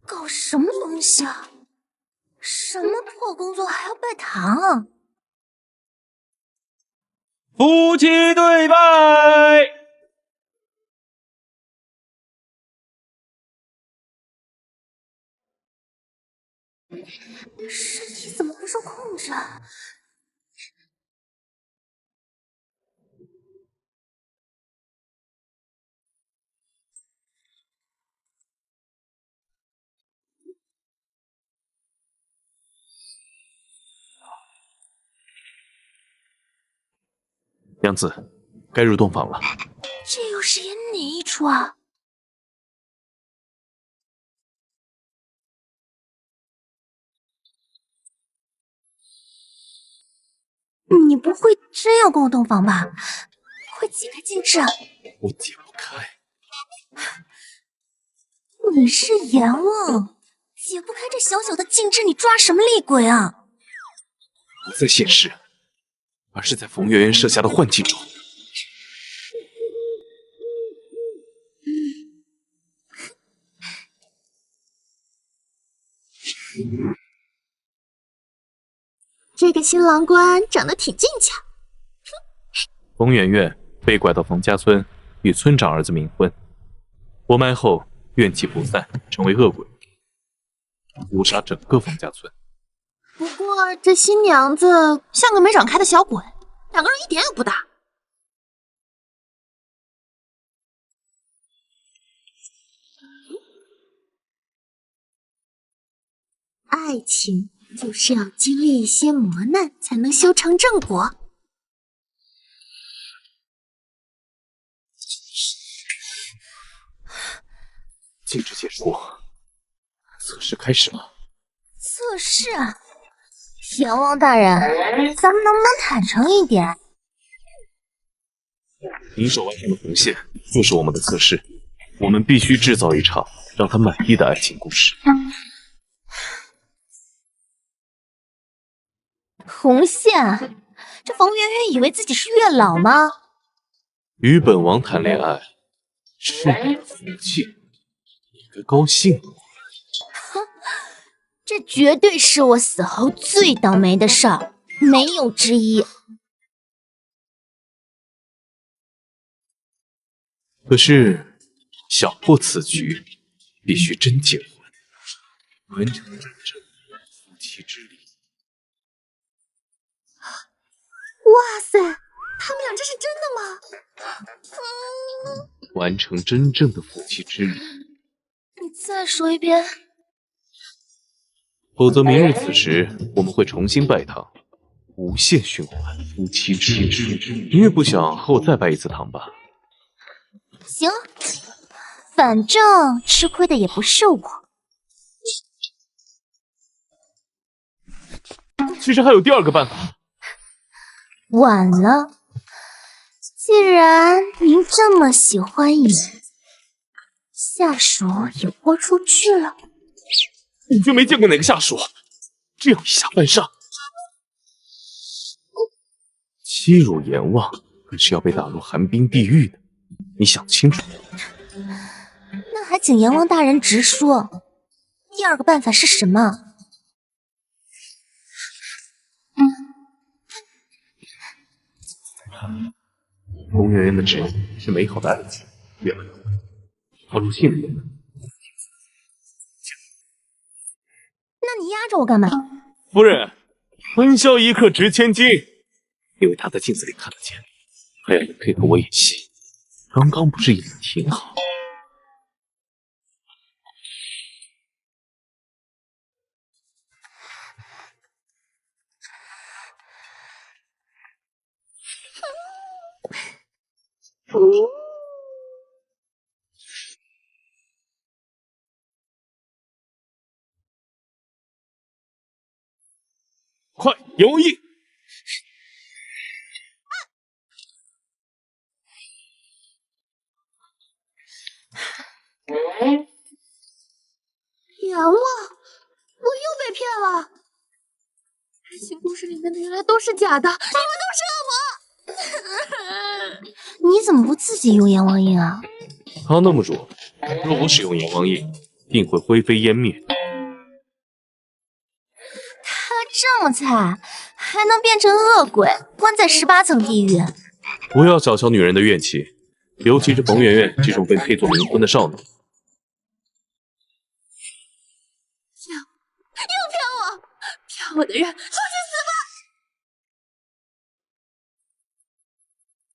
搞什么东西啊？什么破工作还要拜堂啊？夫妻对拜。身体怎么不受控制啊？娘子，该入洞房了。这又是演哪一出啊？你不会真要跟我洞房吧？快解开禁制啊！我解不开。你是阎王，解不开这小小的禁制，你抓什么厉鬼啊？不在现实，而是在冯媛媛设下的幻境中。这个新郎官长得挺俊俏。冯媛媛被拐到冯家村，与村长儿子冥婚。活埋后，怨气不散，成为恶鬼，诛杀整个冯家村。不过这新娘子像个没长开的小鬼，两个人一点也不搭。爱情就是要经历一些磨难，才能修成正果。禁制结束，测试开始了。测试啊！阎王大人，咱们能不能坦诚一点？您手腕上的红线就是我们的测试，我们必须制造一场让他满意的爱情故事。红线啊！这冯媛媛以为自己是月老吗？与本王谈恋爱是你的福气，你该高兴。哼，这绝对是我死后最倒霉的事儿，没有之一。可是想破此局，必须真结婚，完成真正的夫妻之礼。哇塞，他们俩这是真的吗？完成真正的夫妻之礼。你再说一遍。否则明日此时我们会重新拜堂，无限循环夫妻之礼。你也不想和我再拜一次堂吧？行，反正吃亏的也不是我。其实还有第二个办法。晚了，既然您这么喜欢演，下属也豁出去了。你就没见过哪个下属这样以下犯上？欺辱阎王，可是要被打入寒冰地狱的。你想清楚了？那还请阎王大人直说，第二个办法是什么？冯媛媛的旨意是美好的爱情，越来越坏，踏入幸福的。那你压着我干嘛？夫人，婚宵一刻值千金。因为他在镜子里看得见，还要你配合我演戏。刚刚不是演得挺好？快，阎王印！阎王，我又被骗了。新故事里面的原来都是假的，你们都是恶魔！你怎么不自己用阎王印啊？他那么弱，若我使用阎王印，定会灰飞烟灭。他这么菜，还能变成恶鬼，关在18层地狱？不要小瞧女人的怨气，尤其是冯媛媛这种被配作冥婚的少女。又骗我！骗我的人，出去死吧！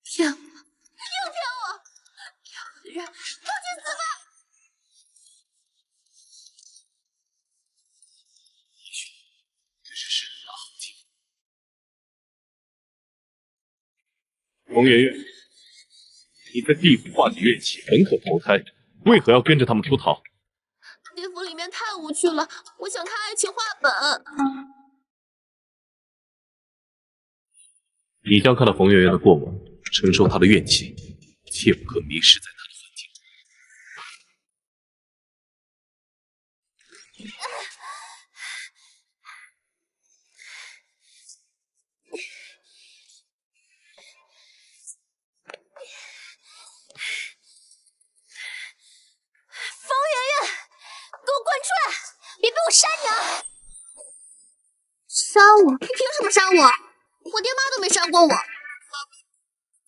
骗我！又骗我！骗我的人，出去死吧！这是世人的好机会。冯媛媛，你在地府化解怨气，本可投胎，为何要跟着他们出逃？地府里面太无趣了，我想看爱情画本。你将看到冯媛媛的过往，承受她的怨气，切不可迷失在她的环境。冯媛媛，给我滚出来！别被我杀你啊！杀我？你凭什么杀我？我爹妈都没杀过我。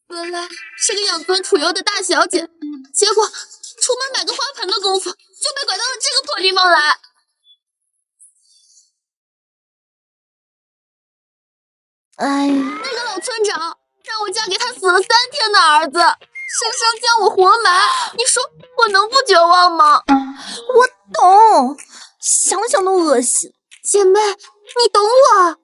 本来是个养尊处优的大小姐，结果出门买个花盆的功夫，就被拐到了这个破地方来。哎呀，那个老村长让我嫁给他死了3天的儿子，生生将我活埋，你说我能不绝望吗？我懂，想想都恶心。姐妹，你懂我。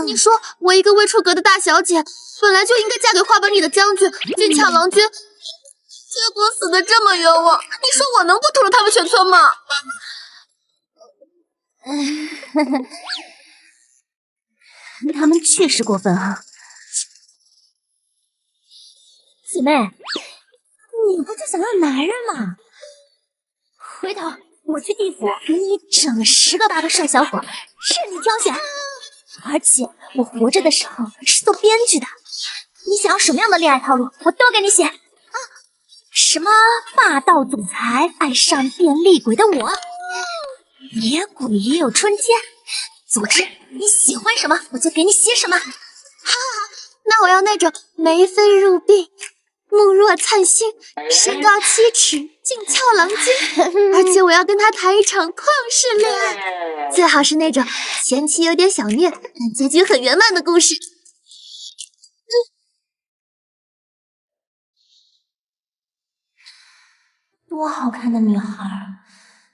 你说我一个未出阁的大小姐，本来就应该嫁给画本里的将军、俊俏郎君，结果死的这么冤枉，你说我能不吐了他们全村吗？他们确实过分啊！姐妹，你不就想要男人吗？回头我去地府给你整10个8个帅小伙，任你挑选。而且我活着的时候是做编剧的，你想要什么样的恋爱套路，我都给你写啊！什么霸道总裁爱上变厉鬼的我，野鬼也有春天。总之，你喜欢什么我就给你写什么。好，那我要那种眉飞入鬓、目若灿星、身高7尺、俊俏郎君，而且我要跟他谈一场旷世恋爱，最好是那种前期有点小虐，但结局很圆满的故事。多好看的女孩，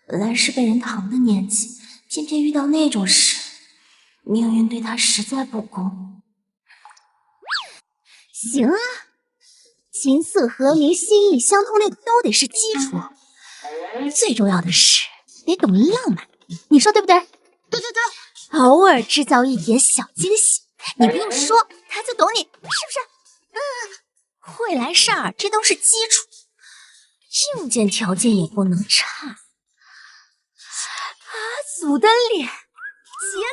本来是被人疼的年纪，偏偏遇到那种事，命运对她实在不公。行啊，琴瑟和鸣、心意相通，那都得是基础，最重要的是得懂浪漫，你说对不对？对对对，偶尔制造一点小惊喜，你不用说，他就懂你，是不是？会来事儿，这都是基础，硬件条件也不能差。阿祖的脸，杰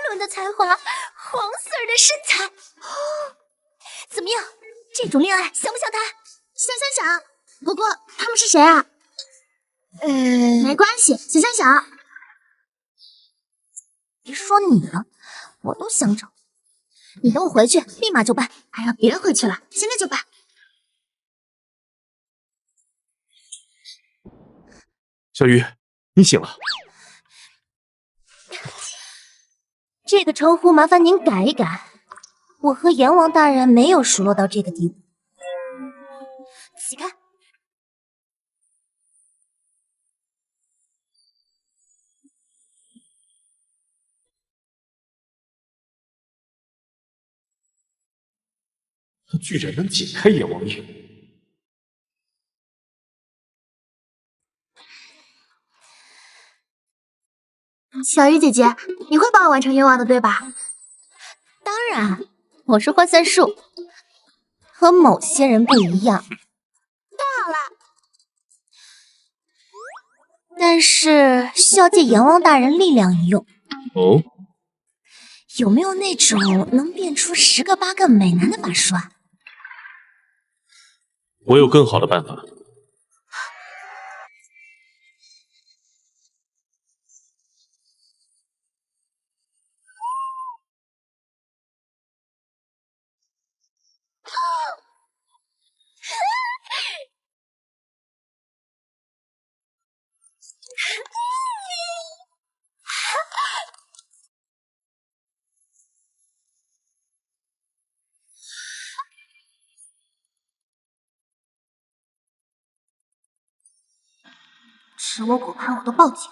伦的才华，黄 Sir 的身材，怎么样？这种恋爱想不想谈？想。不过他们是谁啊？没关系，想。别说你了，我都想找。你等我回去，立马就办。还要别回去了，现在就办。小鱼，你醒了。这个称呼麻烦您改一改，我和阎王大人没有熟络到这个地步。起开！他居然能解开阎王印。小鱼姐姐，你会帮我完成愿望的，对吧？当然，我是换算术，和某些人不一样。太好了！但是需要借阎王大人力量一用。哦，有没有那种能变出10个8个美男的法术啊？我有更好的办法。吃我果盘我都报警。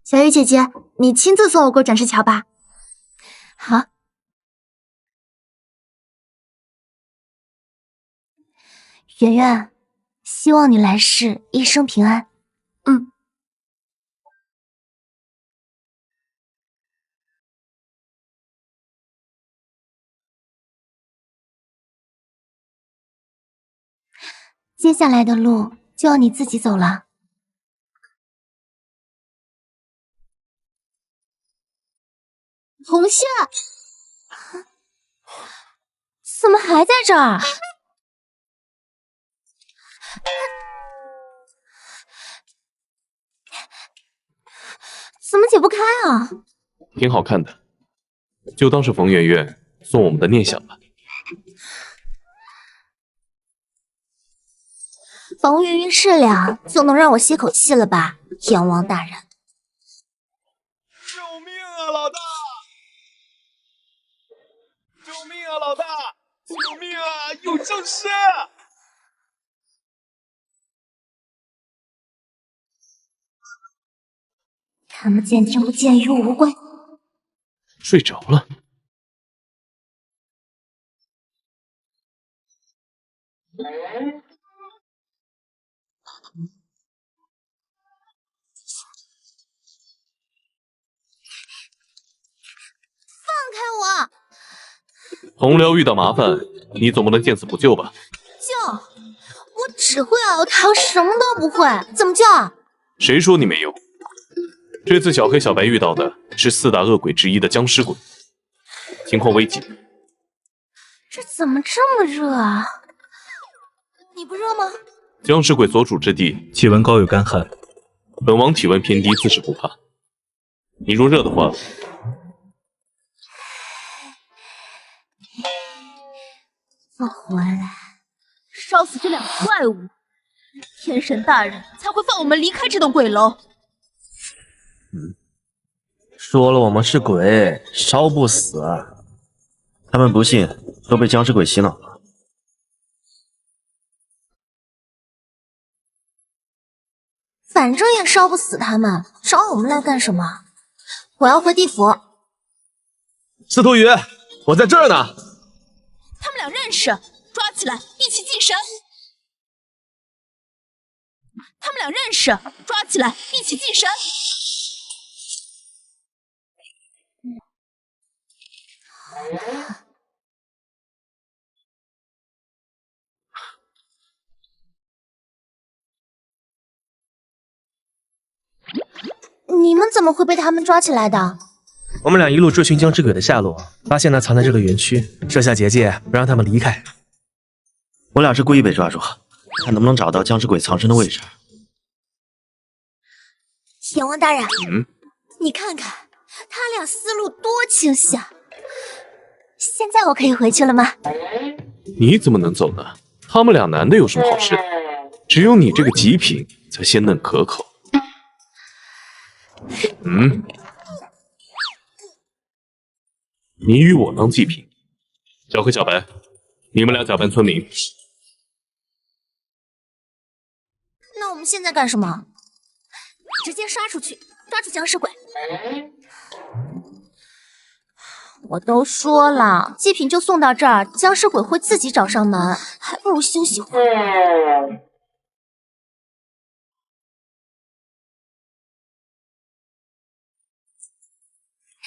小雨姐姐，你亲自送我过展示桥吧。好。圆圆，希望你来世一生平安。嗯。接下来的路就要你自己走了。红线，怎么还在这儿？怎么解不开啊？挺好看的，就当是冯媛媛送我们的念想吧。冯媛媛适量，总能让我歇口气了吧，阎王大人！救命啊，老大！救命啊，老大！救命啊！有僵尸！看不见听不见与我无关。睡着了。放开我！同僚遇到麻烦，你总不能见死不救吧？救！我只会熬汤，什么都不会，怎么救？谁说你没有？这次小黑、小白遇到的是四大恶鬼之一的僵尸鬼，情况危急。这怎么这么热啊？你不热吗？僵尸鬼所处之地气温高有干旱，本王体温偏低，自是不怕。你若热的话，放回来，烧死这两个怪物，天神大人才会放我们离开这栋鬼楼。说了我们是鬼，烧不死。他们不信，都被僵尸鬼洗脑了。反正也烧不死他们，找我们来干什么？我要回地府。司徒鱼，我在这儿呢。他们俩认识，抓起来一起祭神。他们俩认识，抓起来一起祭神。你们怎么会被他们抓起来的？我们俩一路追寻僵尸鬼的下落，发现他藏在这个园区，设下结界不让他们离开。我俩是故意被抓住，看能不能找到僵尸鬼藏身的位置。阎王大人，你看看他俩思路多清晰啊！现在我可以回去了吗？你怎么能走呢？他们俩男的有什么好吃的？只有你这个极品才鲜嫩可口。你与我当祭品，小黑、小白，你们俩假扮村民。那我们现在干什么？直接杀出去，抓住僵尸鬼！我都说了，祭品就送到这儿，僵尸鬼会自己找上门，还不如休息会儿。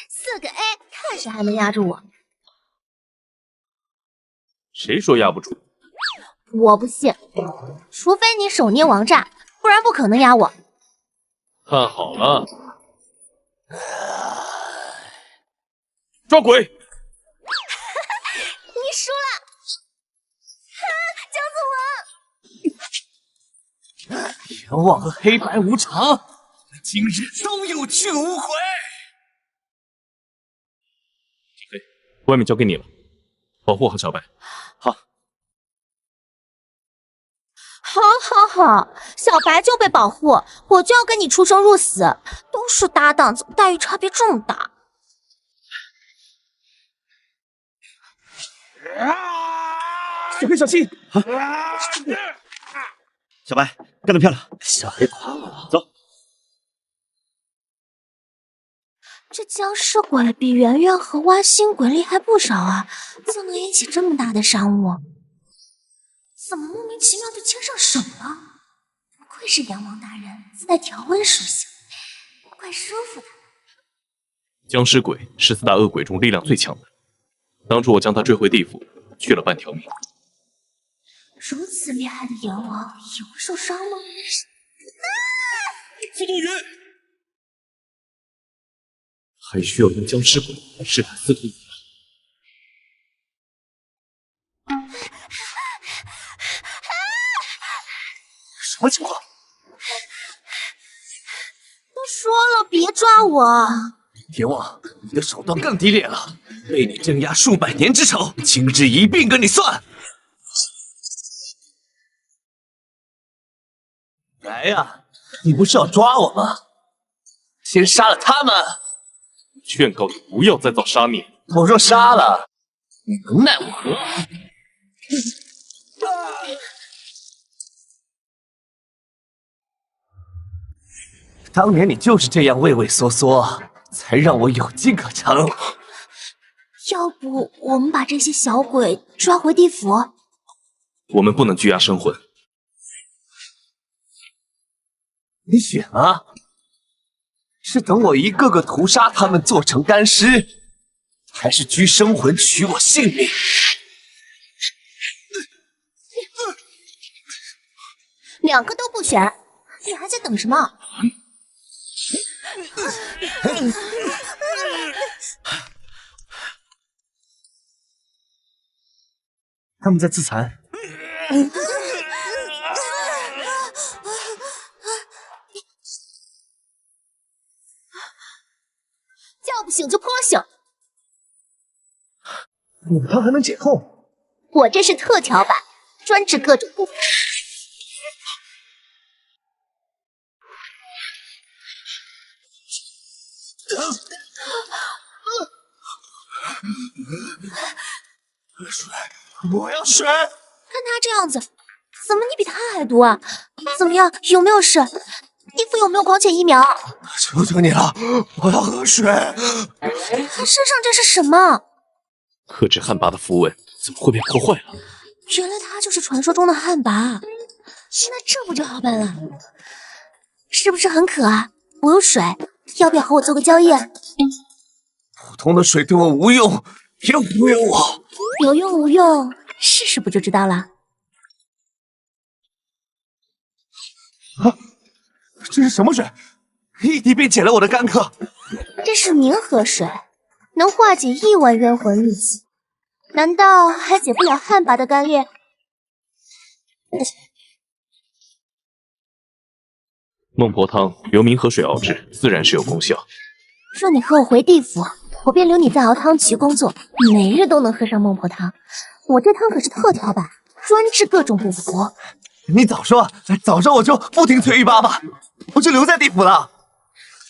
4个 A， 看谁还能压住我！谁说压不住？我不信，除非你手捏王炸，不然不可能压我。看好了，抓鬼！你输了，姜子牙！阎王和黑白无常，今日都有去无回。外面交给你了，保护好小白。好，好，小白就被保护，我就要跟你出生入死。都是搭档，怎么待遇差别这么大？小黑小心！小白干得漂亮，小黑夸我了。走。这僵尸鬼比圆圆和挖心鬼厉害不少啊，就能引起这么大的伤亡。怎么莫名其妙就牵上手了？不愧是阎王大人自带调温属性，怪舒服的。僵尸鬼是4大恶鬼中力量最强的，当初我将他追回地府，去了半条命。如此厉害的阎王也会受伤吗？司徒雨，还需要用僵尸鬼试探司徒雨。什么情况？都说了别抓我！阎王，你的手段更低劣了，被你镇压数百年之仇，今日一并跟你算。来呀，你不是要抓我吗？先杀了他们！劝告你不要再造杀孽。我若杀了，你能奈我何？当年你就是这样畏畏缩缩，才让我有机可乘。要不我们把这些小鬼抓回地府？我们不能拘押生魂。你选啊，是等我一个个屠杀他们做成干尸，还是拘生魂取我性命？两个都不选，你还在等什么？他们在自残。叫不醒就泼醒，母汤还能解痛？我这是特调版，专治各种不服。水，我要水！看他这样子，怎么你比他还毒啊？怎么样，有没有事？衣服有没有狂犬疫苗？求求你了，我要喝水！他身上这是什么？克制旱魃的符文怎么会被破坏了？原来他就是传说中的旱魃，那这不就好办了？是不是很渴啊？我有水，要不要和我做个交易？普通的水对我无用，别忽悠我！有用无用，试试不就知道了。啊，这是什么水？一滴便解了我的干渴。这是冥河水，能化解1万冤魂戾气，难道还解不了旱魃的干裂？孟婆汤由冥河水熬制，自然是有功效。若你和我回地府，我便留你在熬汤局工作，每日都能喝上孟婆汤。我这汤可是特调版，专治各种不服。你早说，我就不听崔玉爸爸，我就留在地府了。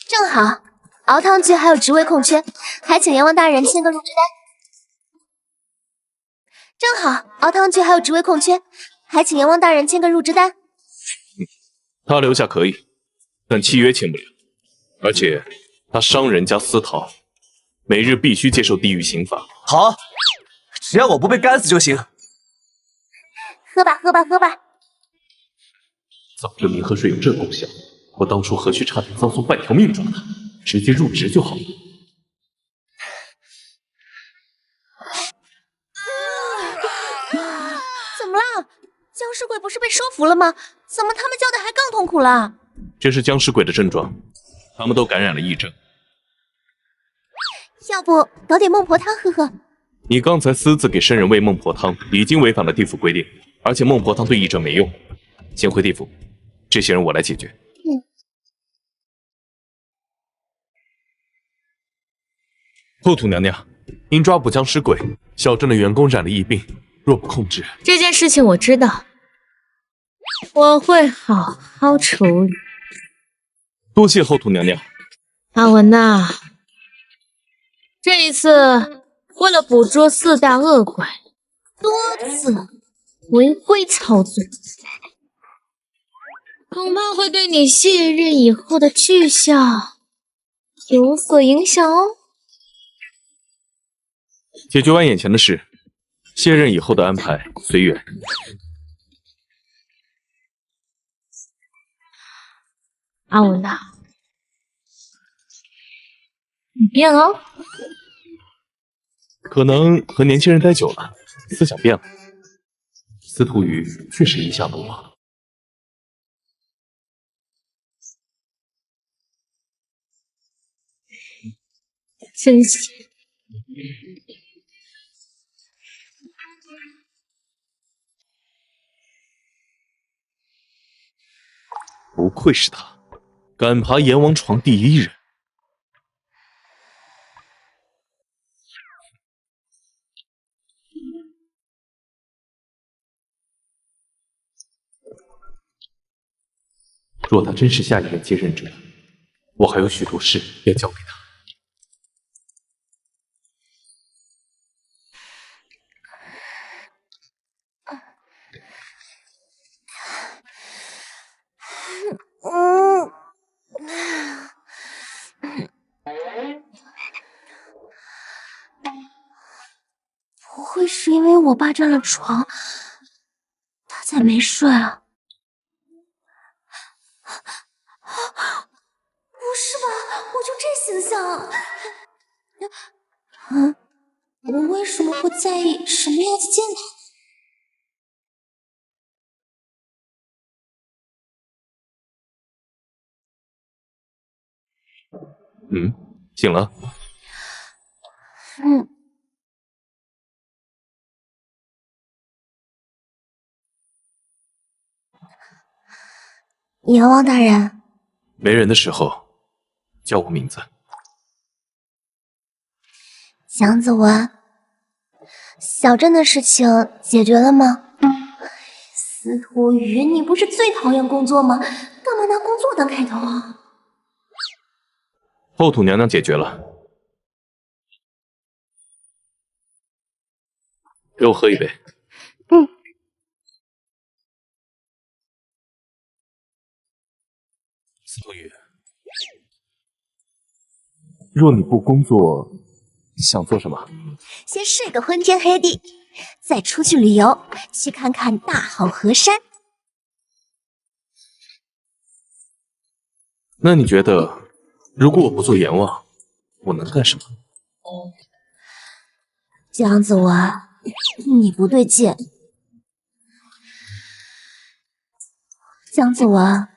正好，熬汤局还有职位空缺，还请阎王大人签个入职单。正好，熬汤局还有职位空缺，还请阎王大人签个入职单。他留下可以，但契约签不了，而且他伤人加私逃，每日必须接受地狱刑罚。好，只要我不被干死就行。喝吧，喝吧，喝吧。早知冥河水有这功效，我当初何须差点葬送半条命抓他，直接入职就好了。怎么了？僵尸鬼不是被收服了吗？怎么他们叫的还更痛苦了？这是僵尸鬼的症状，他们都感染了疫症。要不搞点孟婆汤喝喝？你刚才私自给生人喂孟婆汤，已经违反了地府规定，而且孟婆汤对疫症没用。先回地府，这些人我来解决。后土娘娘，因抓捕僵尸鬼，小镇的员工染了疫病，若不控制，这件事情我知道，我会好好处理。多谢后土娘娘。阿文呐，这一次为了捕捉4大恶鬼，多次违规操作，恐怕会对你卸任以后的绩效有所影响哦。解决完眼前的事，卸任以后的安排随缘。阿文呐，你变了哦。可能和年轻人待久了，思想变了。司徒瑜确实一下不忘。真是。不愧是他，敢爬阎王床第一人。若他真是下一任接任者，我还有许多事要交给他。不会是因为我爸占了床，他才没睡啊？不是吧，我就这形象啊？我为什么会在意什么样子见嗯，醒了。阎王大人，没人的时候叫我名字。蒋子文，小镇的事情解决了吗？司徒瑜，你不是最讨厌工作吗？干嘛拿工作当开头啊？后土娘娘解决了，给我喝一杯。司徒瑜，若你不工作，想做什么？先睡个昏天黑地，再出去旅游，去看看大好河山。那你觉得，如果我不做阎王，我能干什么？蒋子文，你不对劲。蒋子文，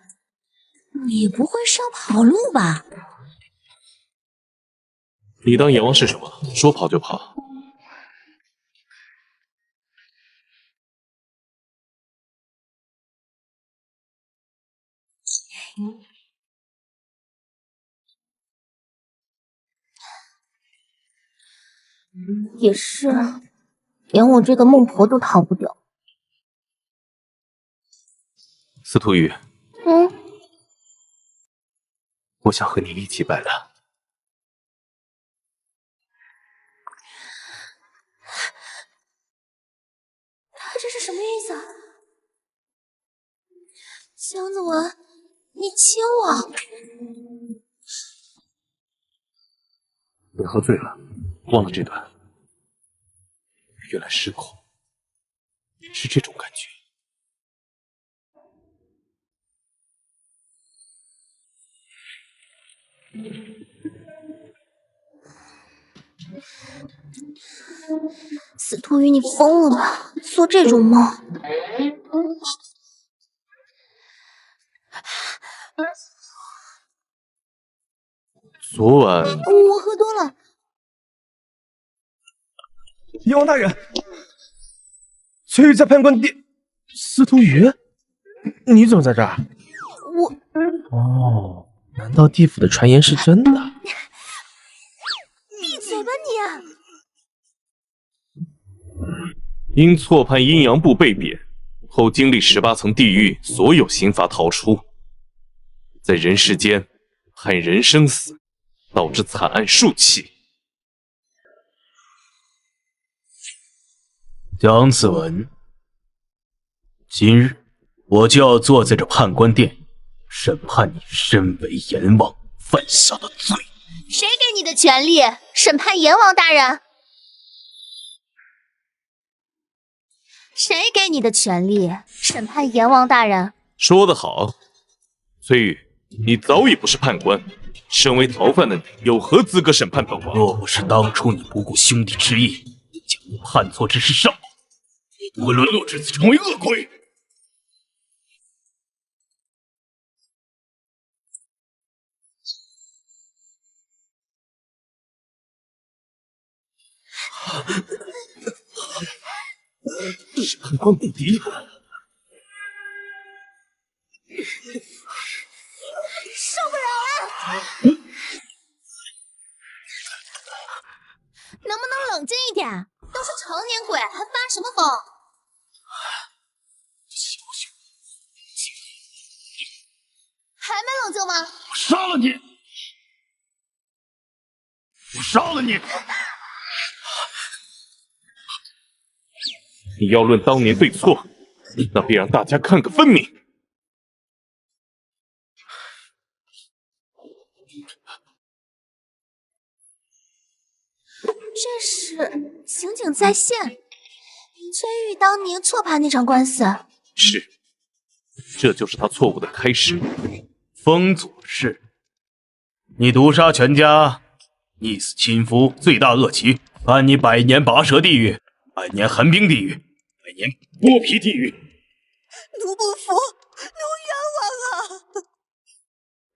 你不会是要跑路吧？你当阎王是什么？说跑就跑？也是，连我这个孟婆都逃不掉。司徒瑜，我想和你一起摆烂。他这是什么意思啊？蒋子文，你亲我？别喝醉了，忘了这段。原来失控是这种感觉。司徒瑜，你疯了吧？做这种梦？昨晚我喝多了。阎王大人，崔玉在判官殿。司徒瑜，你怎么在这儿？哦，难道地府的传言是真的？闭嘴吧你！因错判阴阳部被贬，后经历18层地狱所有刑罚逃出，在人世间害人生死，导致惨案数起。蒋子文，今日我就要坐在这判官殿，审判你身为阎王犯下的罪。谁给你的权利审判阎王大人？谁给你的权利审判阎王大人？说得好，崔玉，你早已不是判官，身为逃犯的你，有何资格审判本王？若不是当初你不顾兄弟之义，将我判错之事上报，你不会沦落至此，成为恶鬼。审判官不敌，受不了了！能不能冷静一点？都是成年鬼，还发什么疯？还没冷静吗？我杀了你！我杀了你！你要论当年对错，那便让大家看个分明。这是刑警在线，崔玉当年错判那场官司。是，这就是他错误的开始。风左氏，你毒杀全家，溺死亲夫，罪大恶极，判你100年拔舌地狱，100年寒冰地狱，100年剥皮地狱。奴不服，奴冤枉啊！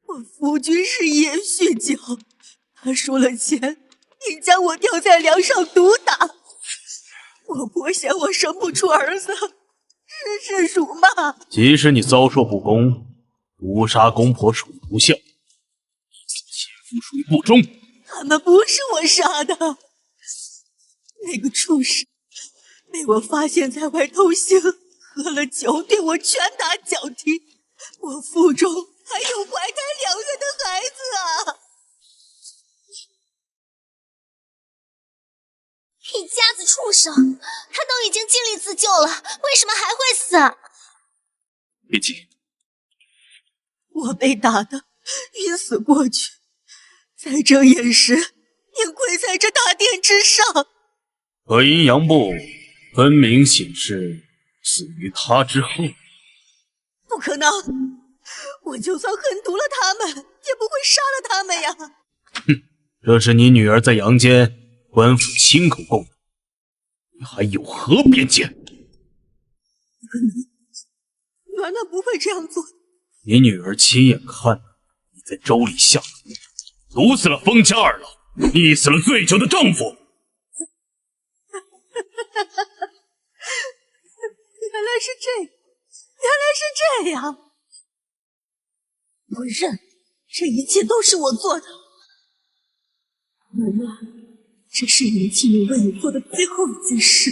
我夫君是爷酗酒，他输了钱，你将我吊在梁上毒打。我婆嫌我生不出儿子，世事辱骂。即使你遭受不公，毒杀公婆属于不孝，溺死亲夫属于不忠。他们不是我杀的，那个畜生被我发现在外偷腥，喝了酒对我拳打脚踢，我腹中还有怀胎2月的孩子啊！一家子畜生，他都已经尽力自救了，为什么还会死？别急，我被打得晕死过去，在睁眼时便跪在这大殿之上。可阴阳部分明显示死于他之后。不可能，我就算狠毒了他们，也不会杀了他们呀！哼，这是你女儿在阳间官府亲口供的，你还有何偏见？暖暖不会这样做。你女儿亲眼看到你在粥里下毒死了封家二老，溺死了醉酒的丈夫。原来是这样，原来是这样。我认，这一切都是我做的。暖暖，这是年轻人为你做的最后一件事。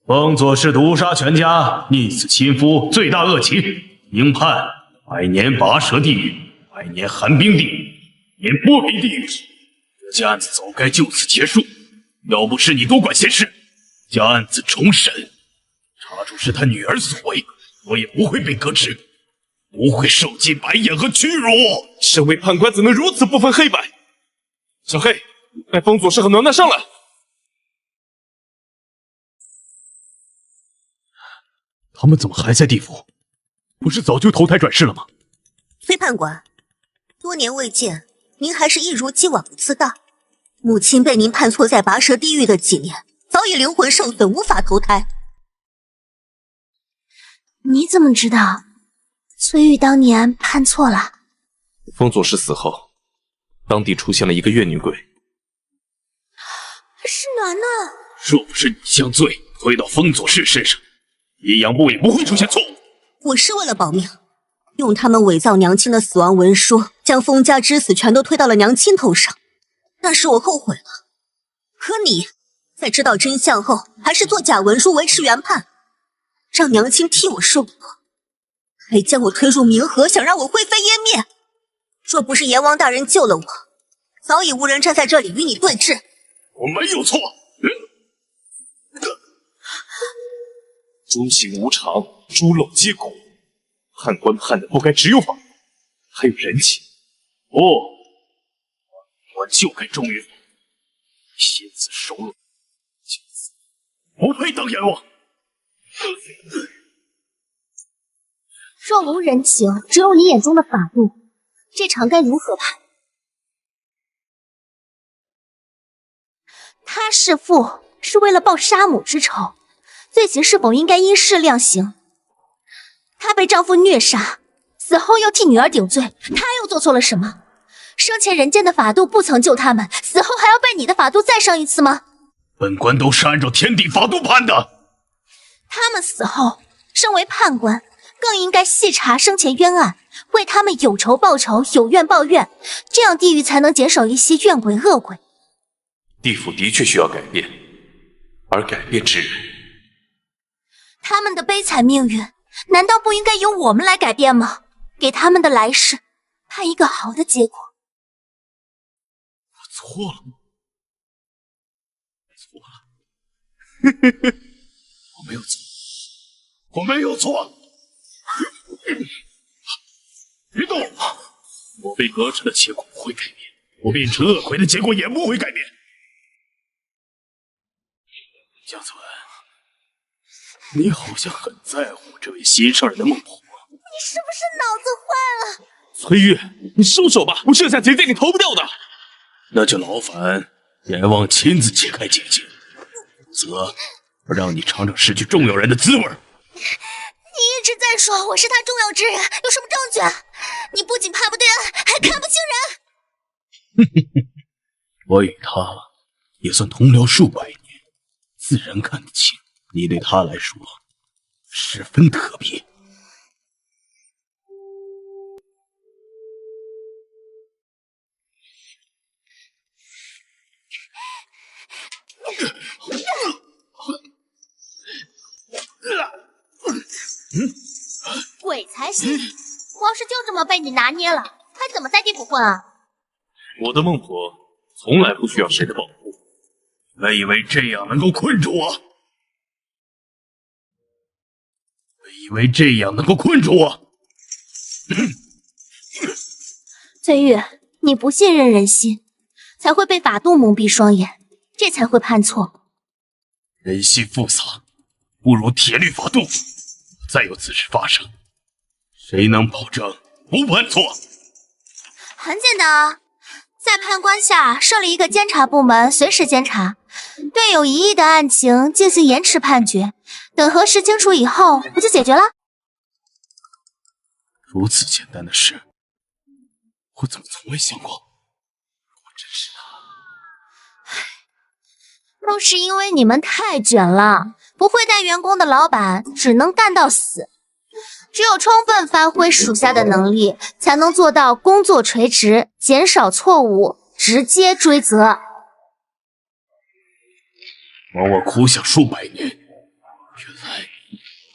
风左氏毒杀全家，溺死亲夫，罪大恶极，应判100年拔舌地狱，100年寒冰地狱，1年剥皮地狱。这案子早该就此结束，要不是你多管闲事，将案子重审，查出是他女儿所为，我也不会被革职，不会受尽白眼和屈辱。身为判官，怎能如此不分黑白？小黑，带风左氏和暖暖上来。他们怎么还在地府？不是早就投胎转世了吗？崔判官，多年未见，您还是一如既往的自大。母亲被您判错在拔舌地狱的几年，早已灵魂受损，无法投胎。你怎么知道崔玉当年判错了？风左氏死后，当地出现了一个怨女鬼。是暖暖。若不是你将罪推到风左氏身上，阴阳部也不会出现错误。我是为了保命，用他们伪造娘亲的死亡文书，将封家之死全都推到了娘亲头上。但是我后悔了。可你在知道真相后，还是做假文书维持原判，让娘亲替我受苦，还将我推入冥河，想让我灰飞烟灭。若不是阎王大人救了我，早已无人站在这里与你对峙。我没有错。诛心无常，猪肉皆苦。判官判的不该只有法律，还有人情。不，我就该忠于法律。心慈手软，就此不配当阎王。若无人情，只有你眼中的法度，这场该如何判？他弑父是为了报杀母之仇，罪行是否应该因事量刑？她被丈夫虐杀，死后又替女儿顶罪，她又做错了什么？生前人间的法度不曾救他们，死后还要被你的法度再上一次吗？本官都是按照天地法度判的。他们死后，身为判官，更应该细查生前冤案，为他们有仇报仇，有怨报怨，这样地狱才能减少一些怨鬼恶鬼。地府的确需要改变，而改变之人，他们的悲惨命运，难道不应该由我们来改变吗？给他们的来世判一个好的结果。我错了，我没有错，我没有错。别动！我被革职的结果不会改变，我变成恶鬼的结果也不会改变。江子文，你好像很在乎这位心上人的孟婆。你是不是脑子坏了？崔玉，你收手吧，我剩下结界你逃不掉的。那就劳烦阎王亲自解开结界，否则让你尝尝失去重要人的滋味。你一直在说我是他重要之人，有什么证据？你不仅判不对案，还看不清人。我与他也算同僚数百年，自然看得清。你对他来说十分特别。鬼才信！皇室就这么被你拿捏了，还怎么在地府混啊？我的孟婆从来不需要谁的保护。本以为这样能够困住我，翠玉，你不信任人心，才会被法度蒙蔽双眼，这才会判错。人心复杂，不如铁律法度。再有此事发生，谁能保证不判错？很简单啊，在判官下设立一个监察部门，随时监察，对有疑义的案情进行延迟判决，等核实清楚以后，不就解决了？如此简单的事，我怎么从未想过？我真是都是因为你们太卷了，不会带员工的老板只能干到死。只有充分发挥属下的能力，才能做到工作垂直，减少错误，直接追责。枉我苦想数百年，原来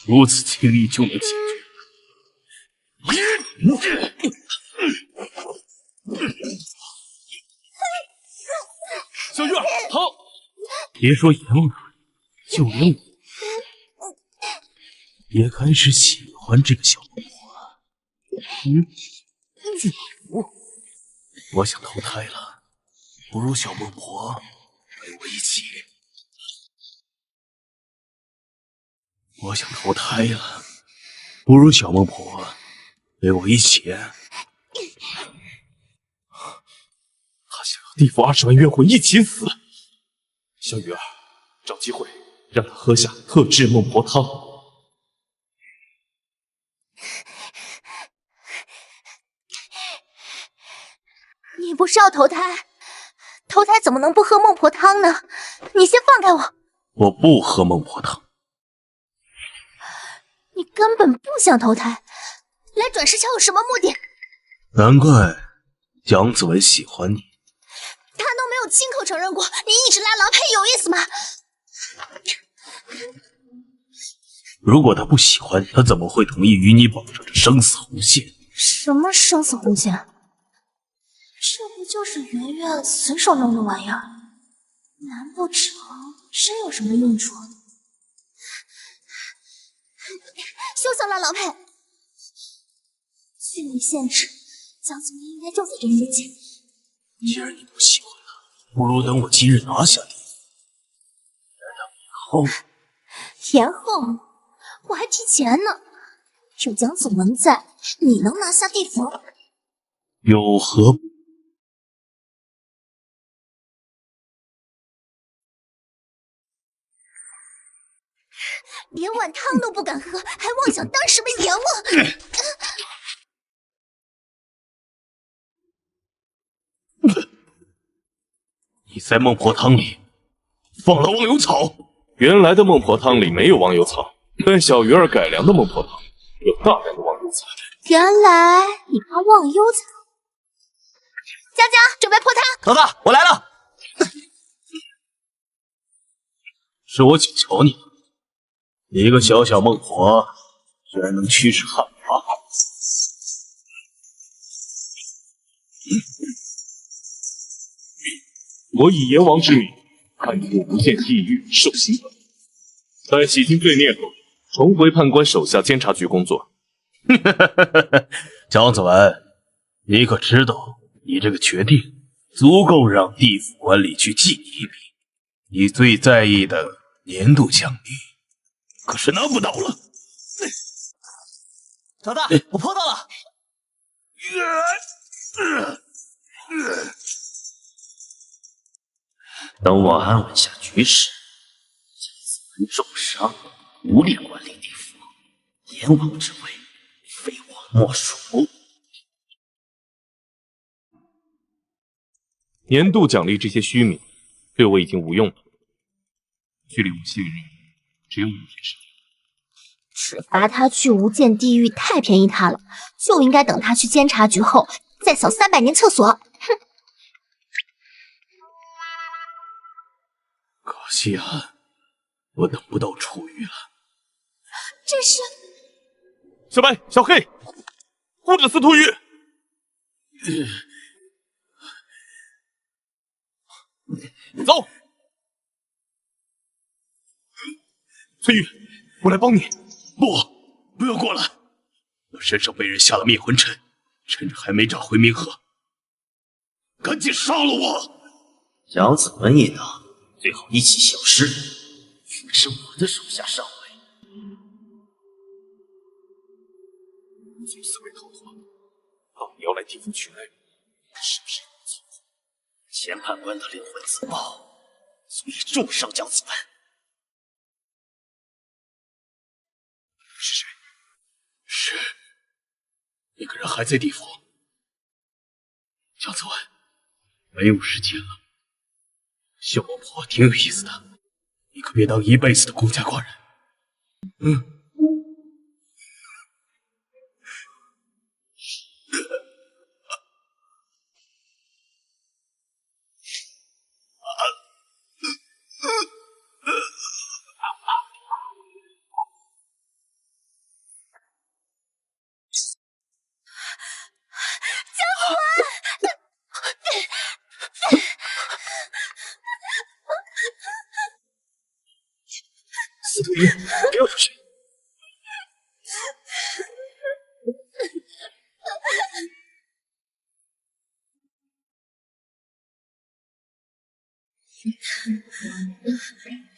如此轻易就能解决。小玉儿，好！别说阎王可以，就连我也开始喜欢这个小孟婆。巨福，我想投胎了，不如小孟婆陪我一起。我想投胎了，不如小孟婆陪我一起。他想要地府20万冤魂一起死。小雨儿，找机会让他喝下特制孟婆汤。你不是要投胎？投胎怎么能不喝孟婆汤呢？你先放开我！我不喝孟婆汤。你根本不想投胎，来转世桥有什么目的？难怪蒋子文喜欢你。他都没有亲口承认过，你一直拉郎配有意思吗？如果他不喜欢你，他怎么会同意与你绑上这生死红线？什么生死红线？这不就是圆圆随手弄的玩意儿？难不成真有什么用处？休想乱狼配！距离限制，江子文应该就在这附近。既然你不喜欢了，不如等我今日拿下地府，延后，我还提前呢。有江子文在，你能拿下地府？有何不？连碗汤都不敢喝，还妄想当什么阎王？你在孟婆汤里放了忘忧草。原来的孟婆汤里没有忘忧草，但小鱼儿改良的孟婆汤有大量的忘忧草。原来你怕忘忧草。佳佳，准备破汤。老大，我来了。是我请求你了，一个小小孟婆居然能驱使旱魃。我以阎王之名，判处无间地狱受刑罚。待洗净罪孽后，重回判官手下监察局工作。姜子文，你可知道，你这个决定足够让地府官吏去记你一笔。你最在意的年度奖励，可是拿不到了。老大，我破到了。等我安稳下局势，姜子文重伤，无力管理地府，阎王之位非我莫属。年度奖励这些虚名，对我已经无用了。距离无限任务只有5天时间。只罚他去无间地狱太便宜他了，就应该等他去监察局后再扫300年厕所。哼！可惜啊，我等不到楚玉了。这是小白、小黑，护着司徒羽。走。崔玉，我来帮你。不要过来！我身上被人下了灭魂阵，趁着还没找回冥河，赶紧杀了我！姜子文一党最好一起消失，应该是我的手下上位。从四位逃脱，老你要来地府取来，是不是有错？前判官的灵魂自爆，所以重伤姜子文。是谁？是那个人还在地府。姜子文，没有时间了。小巫婆挺有意思的，你可别当一辈子的公家寡人。司徒羽，不要出去！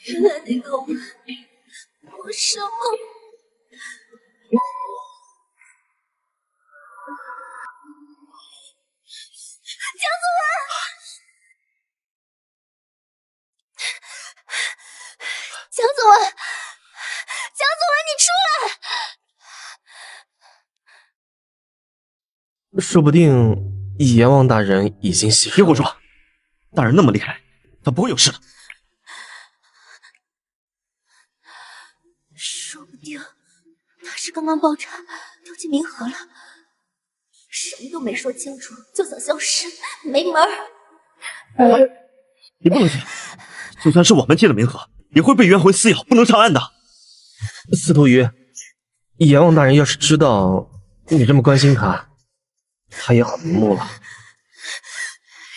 原来那个晚我是梦。姜子文，姜子文，姜子文，你出来！说不定阎王大人已经牺牲了。别胡说，大人那么厉害，他不会有事的。说不定他是刚刚爆炸掉进冥河了，什么都没说清楚就想消失，没门儿！你不能去，就算是我们进了冥河，也会被冤魂撕咬，不能上岸的。司徒羽，阎王大人要是知道你这么关心他，他也很怒了。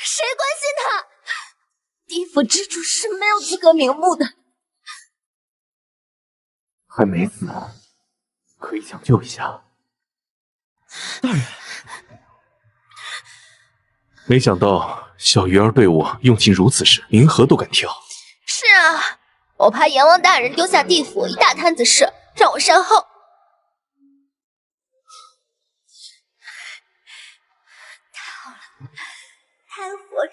谁关心他？地府之主是没有资格瞑目的。还没死，可以抢救一下。大人，没想到小鱼儿对我用情如此深，银河都敢跳。是啊，我怕阎王大人丢下地府一大摊子事，让我善后。太好了，还活着。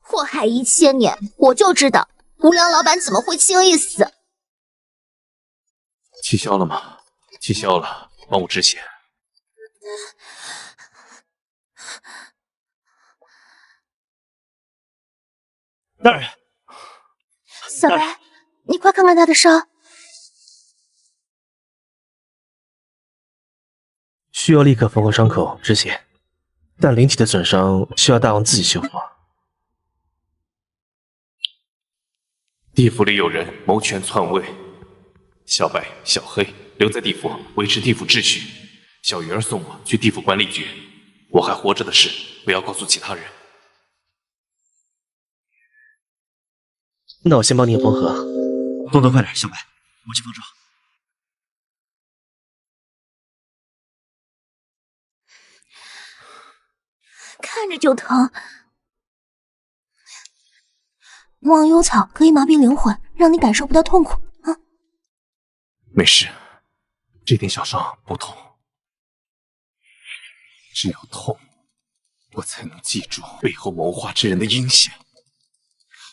祸害1000年，我就知道无良老板怎么会轻易死。气消了吗？气消了，帮我止血。大人，小白，你快看看他的伤。需要立刻缝合伤口止血，但灵体的损伤需要大王自己修复。地府里有人谋权篡位，小白、小黑留在地府维持地府秩序，小鱼儿送我去地府管理局。我还活着的事不要告诉其他人。那我先帮你缝合，动作快点，小白，我去帮手。看着就疼。忘忧草可以麻痹灵魂，让你感受不到痛苦啊。没事，这点小伤不痛。只有痛，我才能记住背后谋划之人的阴险。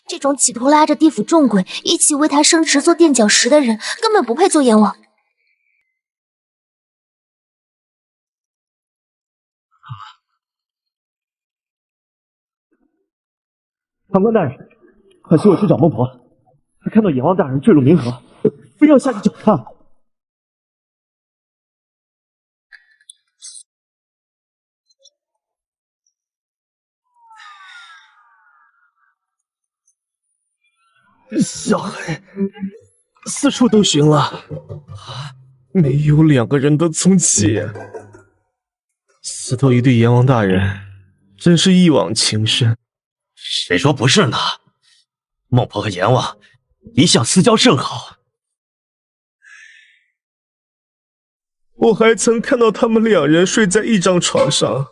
这种企图拉着地府众鬼一起为他升职做垫脚石的人，根本不配做阎王。长官大人，可惜我去找孟婆，她看到阎王大人坠入冥河，非要下去救他。小黑，四处都寻了，没有2个人的踪迹。司徒仪对阎王大人真是一往情深。谁说不是呢？孟婆和阎王一向私交甚好。我还曾看到他们2人睡在一张床上，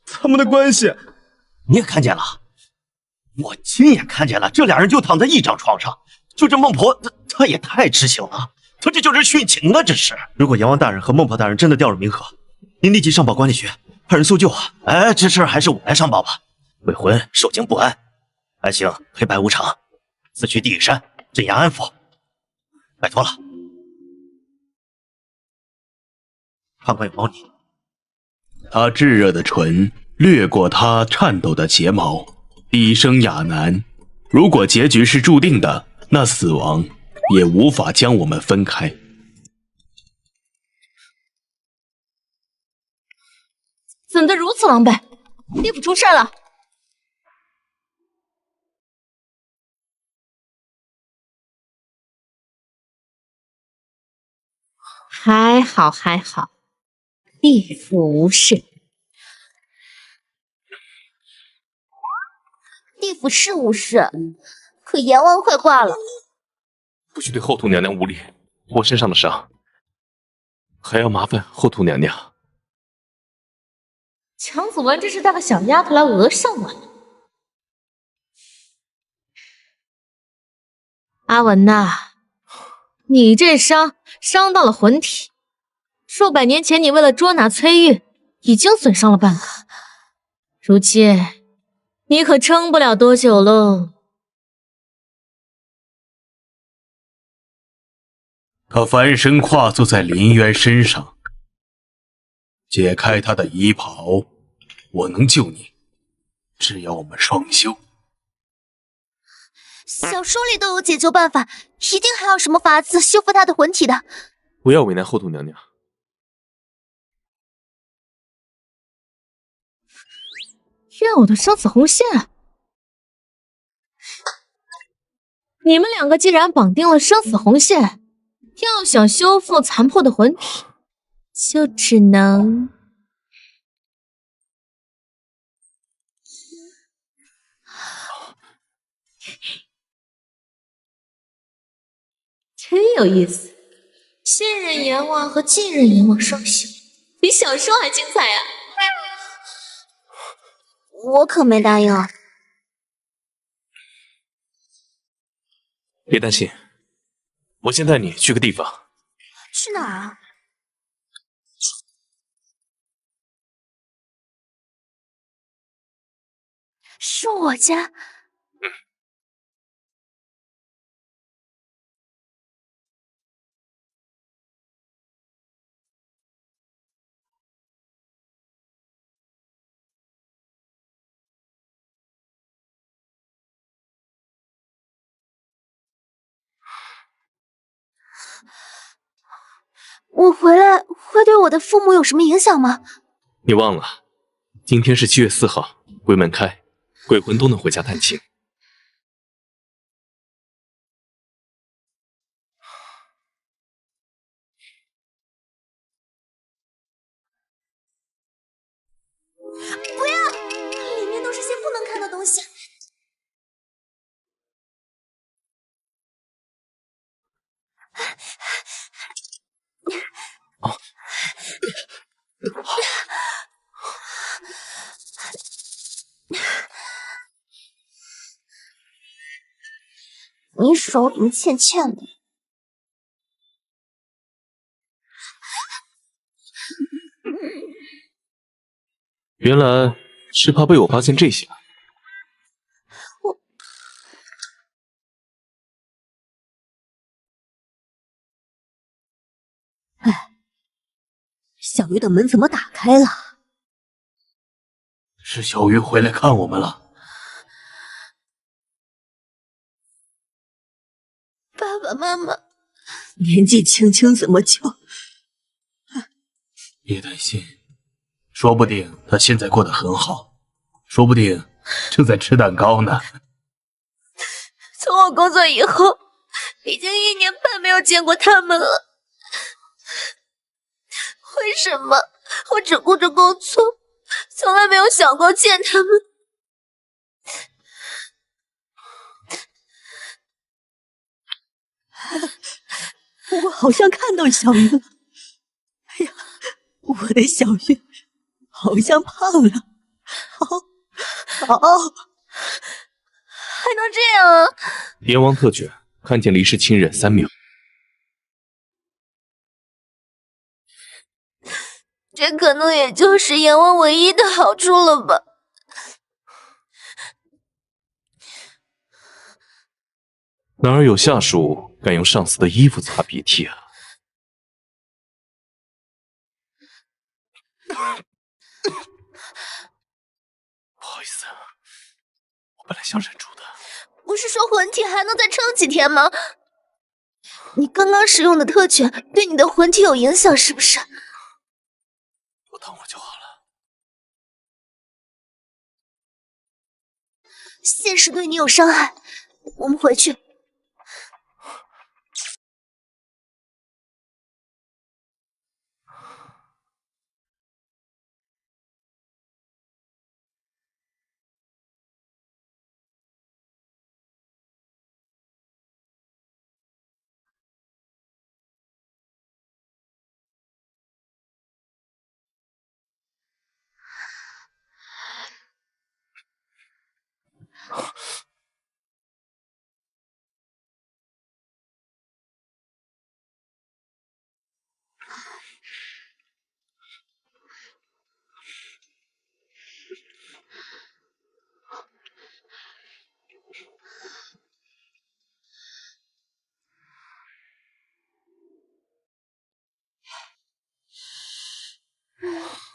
他们的关系……你也看见了？我亲眼看见了，这2人就躺在一张床上。就这孟婆，她也太痴情了，她这就是殉情啊！这是。如果阎王大人和孟婆大人真的掉入冥河，您立即上报管理局，派人搜救啊！哎，这事还是我来上报吧。未婚受惊不安，还请黑白无常自去地狱山镇压安抚，拜托了。判官有猫腻。他炙热的唇掠过他颤抖的睫毛，低声哑喃：如果结局是注定的，那死亡也无法将我们分开。怎的如此狼狈？地府出事了！还好还好，地府无事。地府是无事，可阎王快挂了。不许对后土娘娘无礼，我身上的伤还要麻烦后土娘娘。强子文这是带个小丫头来讹上我呢。阿文呐，你这伤到了魂体，数百年前你为了捉拿崔玉，已经损伤了半个，如今你可撑不了多久喽。他翻身跨坐在林渊身上，解开他的衣袍，我能救你，只要我们双修。小说里都有解救办法，一定还有什么法子修复他的魂体的。不要为难后土娘娘。怨我的生死红线啊！你们2个既然绑定了生死红线，要想修复残破的魂体，就只能……真有意思。现任阎王和继任阎王双修，比小说还精彩啊！我可没答应啊。别担心，我先带你去个地方。去哪儿啊？是我家。我回来会对我的父母有什么影响吗？你忘了，今天是7月4号，鬼门开，鬼魂都能回家探亲。不要，里面都是些不能看的东西。你手怎么欠欠的？原来是怕被我发现这些。哎，小鱼的门怎么打开了？是小鱼回来看我们了。爸爸妈妈，年纪轻轻怎么就……别担心，说不定他现在过得很好，说不定正在吃蛋糕呢。从我工作以后，已经1年半没有见过他们了。为什么我只顾着工作，从来没有想过见他们？我好像看到小鱼了。哎呀，我的小鱼好像胖了，好，还能这样啊？阎王特卷，看见离世亲人3秒。这可能也就是阎王唯一的好处了吧。哪儿有下属敢用上司的衣服擦鼻涕啊？不好意思，我本来想忍住的。不是说魂体还能再撑几天吗？你刚刚使用的特权对你的魂体有影响是不是？我等会儿就好了。现实对你有伤害，我们回去。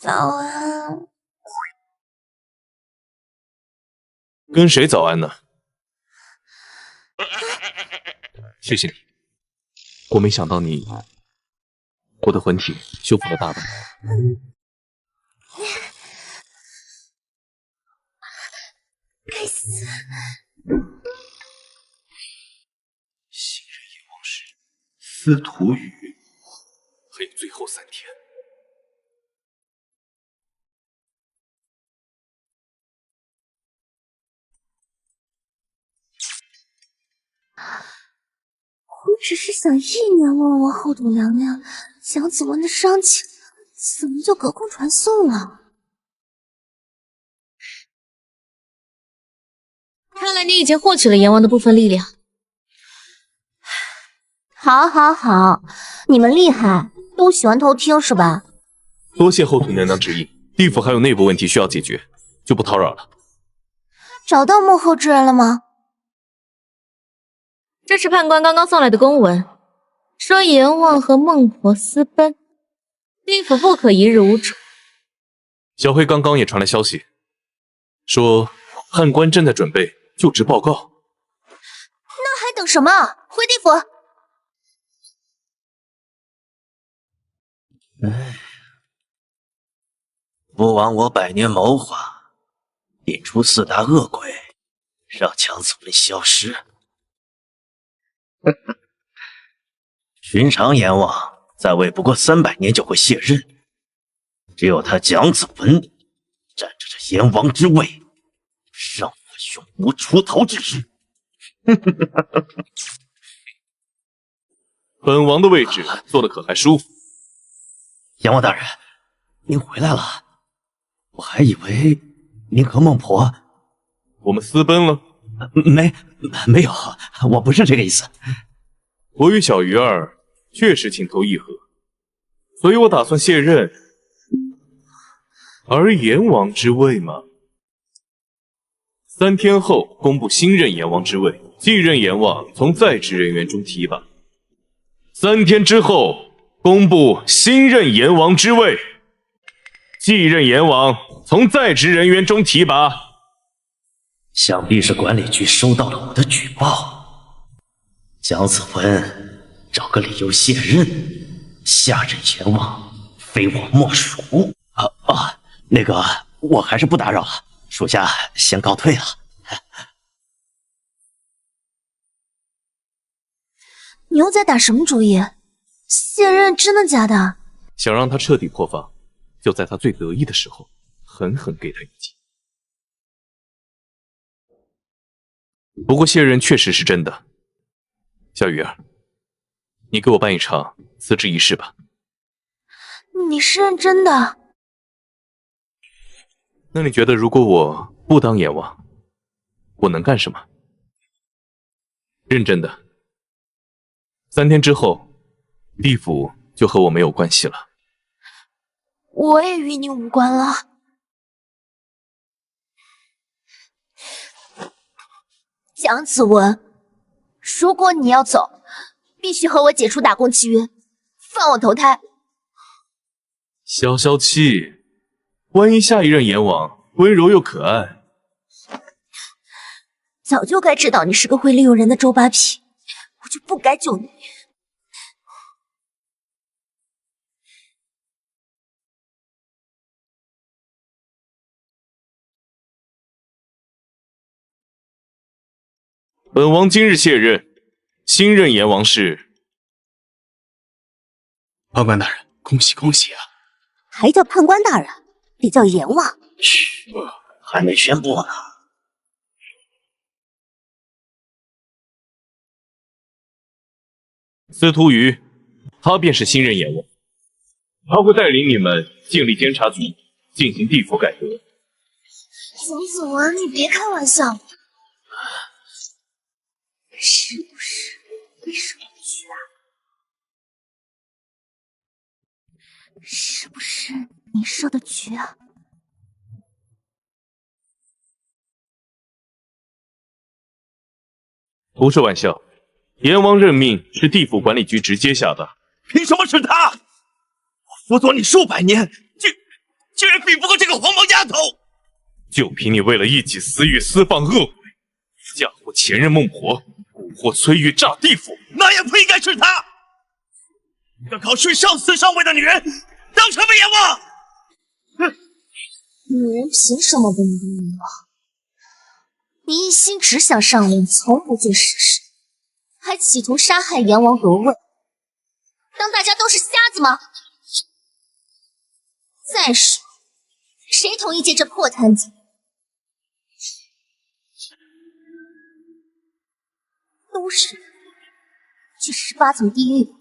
早安。跟谁早安呢？谢谢你，我没想到我的魂体修复了大半。该死！新任阎王是司徒羽，还有最后3天。我只是想意念问问后土娘娘，蒋子文的伤情怎么就隔空传送了？看来你已经获取了阎王的部分力量。好，好，好，你们厉害，都喜欢偷听是吧？多谢后土娘娘指引，地府还有内部问题需要解决，就不叨扰了。找到幕后之人了吗？这是判官刚刚送来的公文，说阎王和孟婆私奔，地府不可一日无主。小黑刚刚也传来消息，说判官正在准备就职报告。那还等什么？回地府！不枉我百年谋划，引出4大恶鬼，让蒋子文消失。寻常阎王在位不过300年就会卸任，只有他蒋子文占着这阎王之位，让我永无出头之日。本王的位置坐的可还舒服？阎王大人，您回来了，我还以为您和孟婆……我们私奔了？没有，我不是这个意思。我与小鱼儿确实情投意合，所以我打算卸任。而阎王之位嘛，3天后公布新任阎王之位，继任阎王从在职人员中提拔。3天之后公布新任阎王之位，继任阎王从在职人员中提拔。想必是管理局收到了我的举报，蒋子文找个理由卸任，下任阎王非我莫属。那个，我还是不打扰了，属下先告退了。你又在打什么主意？卸任真的假的？想让他彻底破防，就在他最得意的时候，狠狠给他一击。不过卸任确实是真的。小鱼儿，你给我办一场辞职仪式吧。你是认真的？那你觉得如果我不当阎王，我能干什么？认真的。3天之后，地府就和我没有关系了。我也与你无关了。蒋子文，如果你要走，必须和我解除打工契约，放我投胎。消消气，万一下一任阎王温柔又可爱。早就该知道你是个会利用人的周扒皮，我就不该救你。本王今日卸任，新任阎王是判官大人，恭喜恭喜啊！还叫判官大人，得叫阎王。嘘，还没宣布呢。司徒瑜，他便是新任阎王，他会带领你们建立监察局，进行地府改革。蒋子文，你别开玩笑。是不是你设的局啊？是不是你设的局啊？不是玩笑，阎王任命是地府管理局直接下达。凭什么是他？我辅佐你数百年，居然比不过这个黄毛丫头！就凭你为了一己私欲私放恶鬼，嫁祸前任孟婆，蛊惑崔玉炸地府，那也不应该是他。一个考虑上司上位的女人，当什么阎王？哼！女人凭什么不能当阎王？你一心只想上位，从不做实事，还企图杀害阎王夺位，当大家都是瞎子吗？再说，谁同意接这破摊子？都是去18层地狱。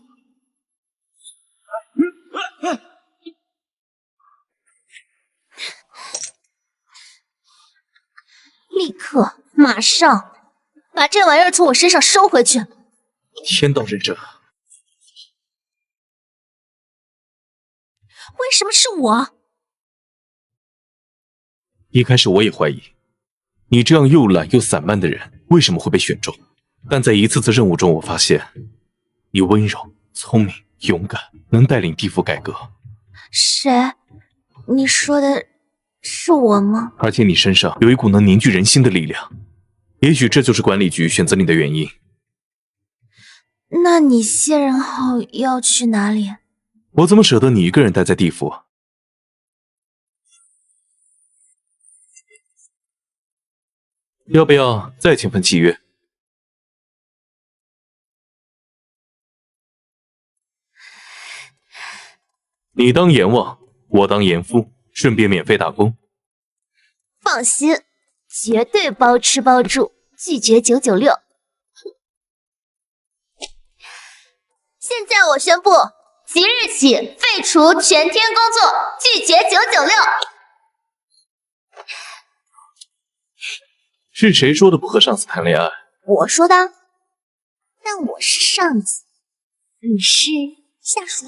立刻，马上把这玩意儿从我身上收回去！天道忍者，为什么是我？一开始我也怀疑，你这样又懒又散漫的人为什么会被选中？但在一次次任务中，我发现你温柔、聪明、勇敢，能带领地府改革。谁？你说的是我吗？而且你身上有一股能凝聚人心的力量，也许这就是管理局选择你的原因。那你卸任后要去哪里？我怎么舍得你一个人待在地府？要不要再签份契约？你当阎王，我当阎夫，顺便免费打工。放心，绝对包吃包住，拒绝996。现在我宣布，即日起废除全天工作，拒绝996。是谁说的不和上司谈恋爱？我说的，但我是上级，你是下属。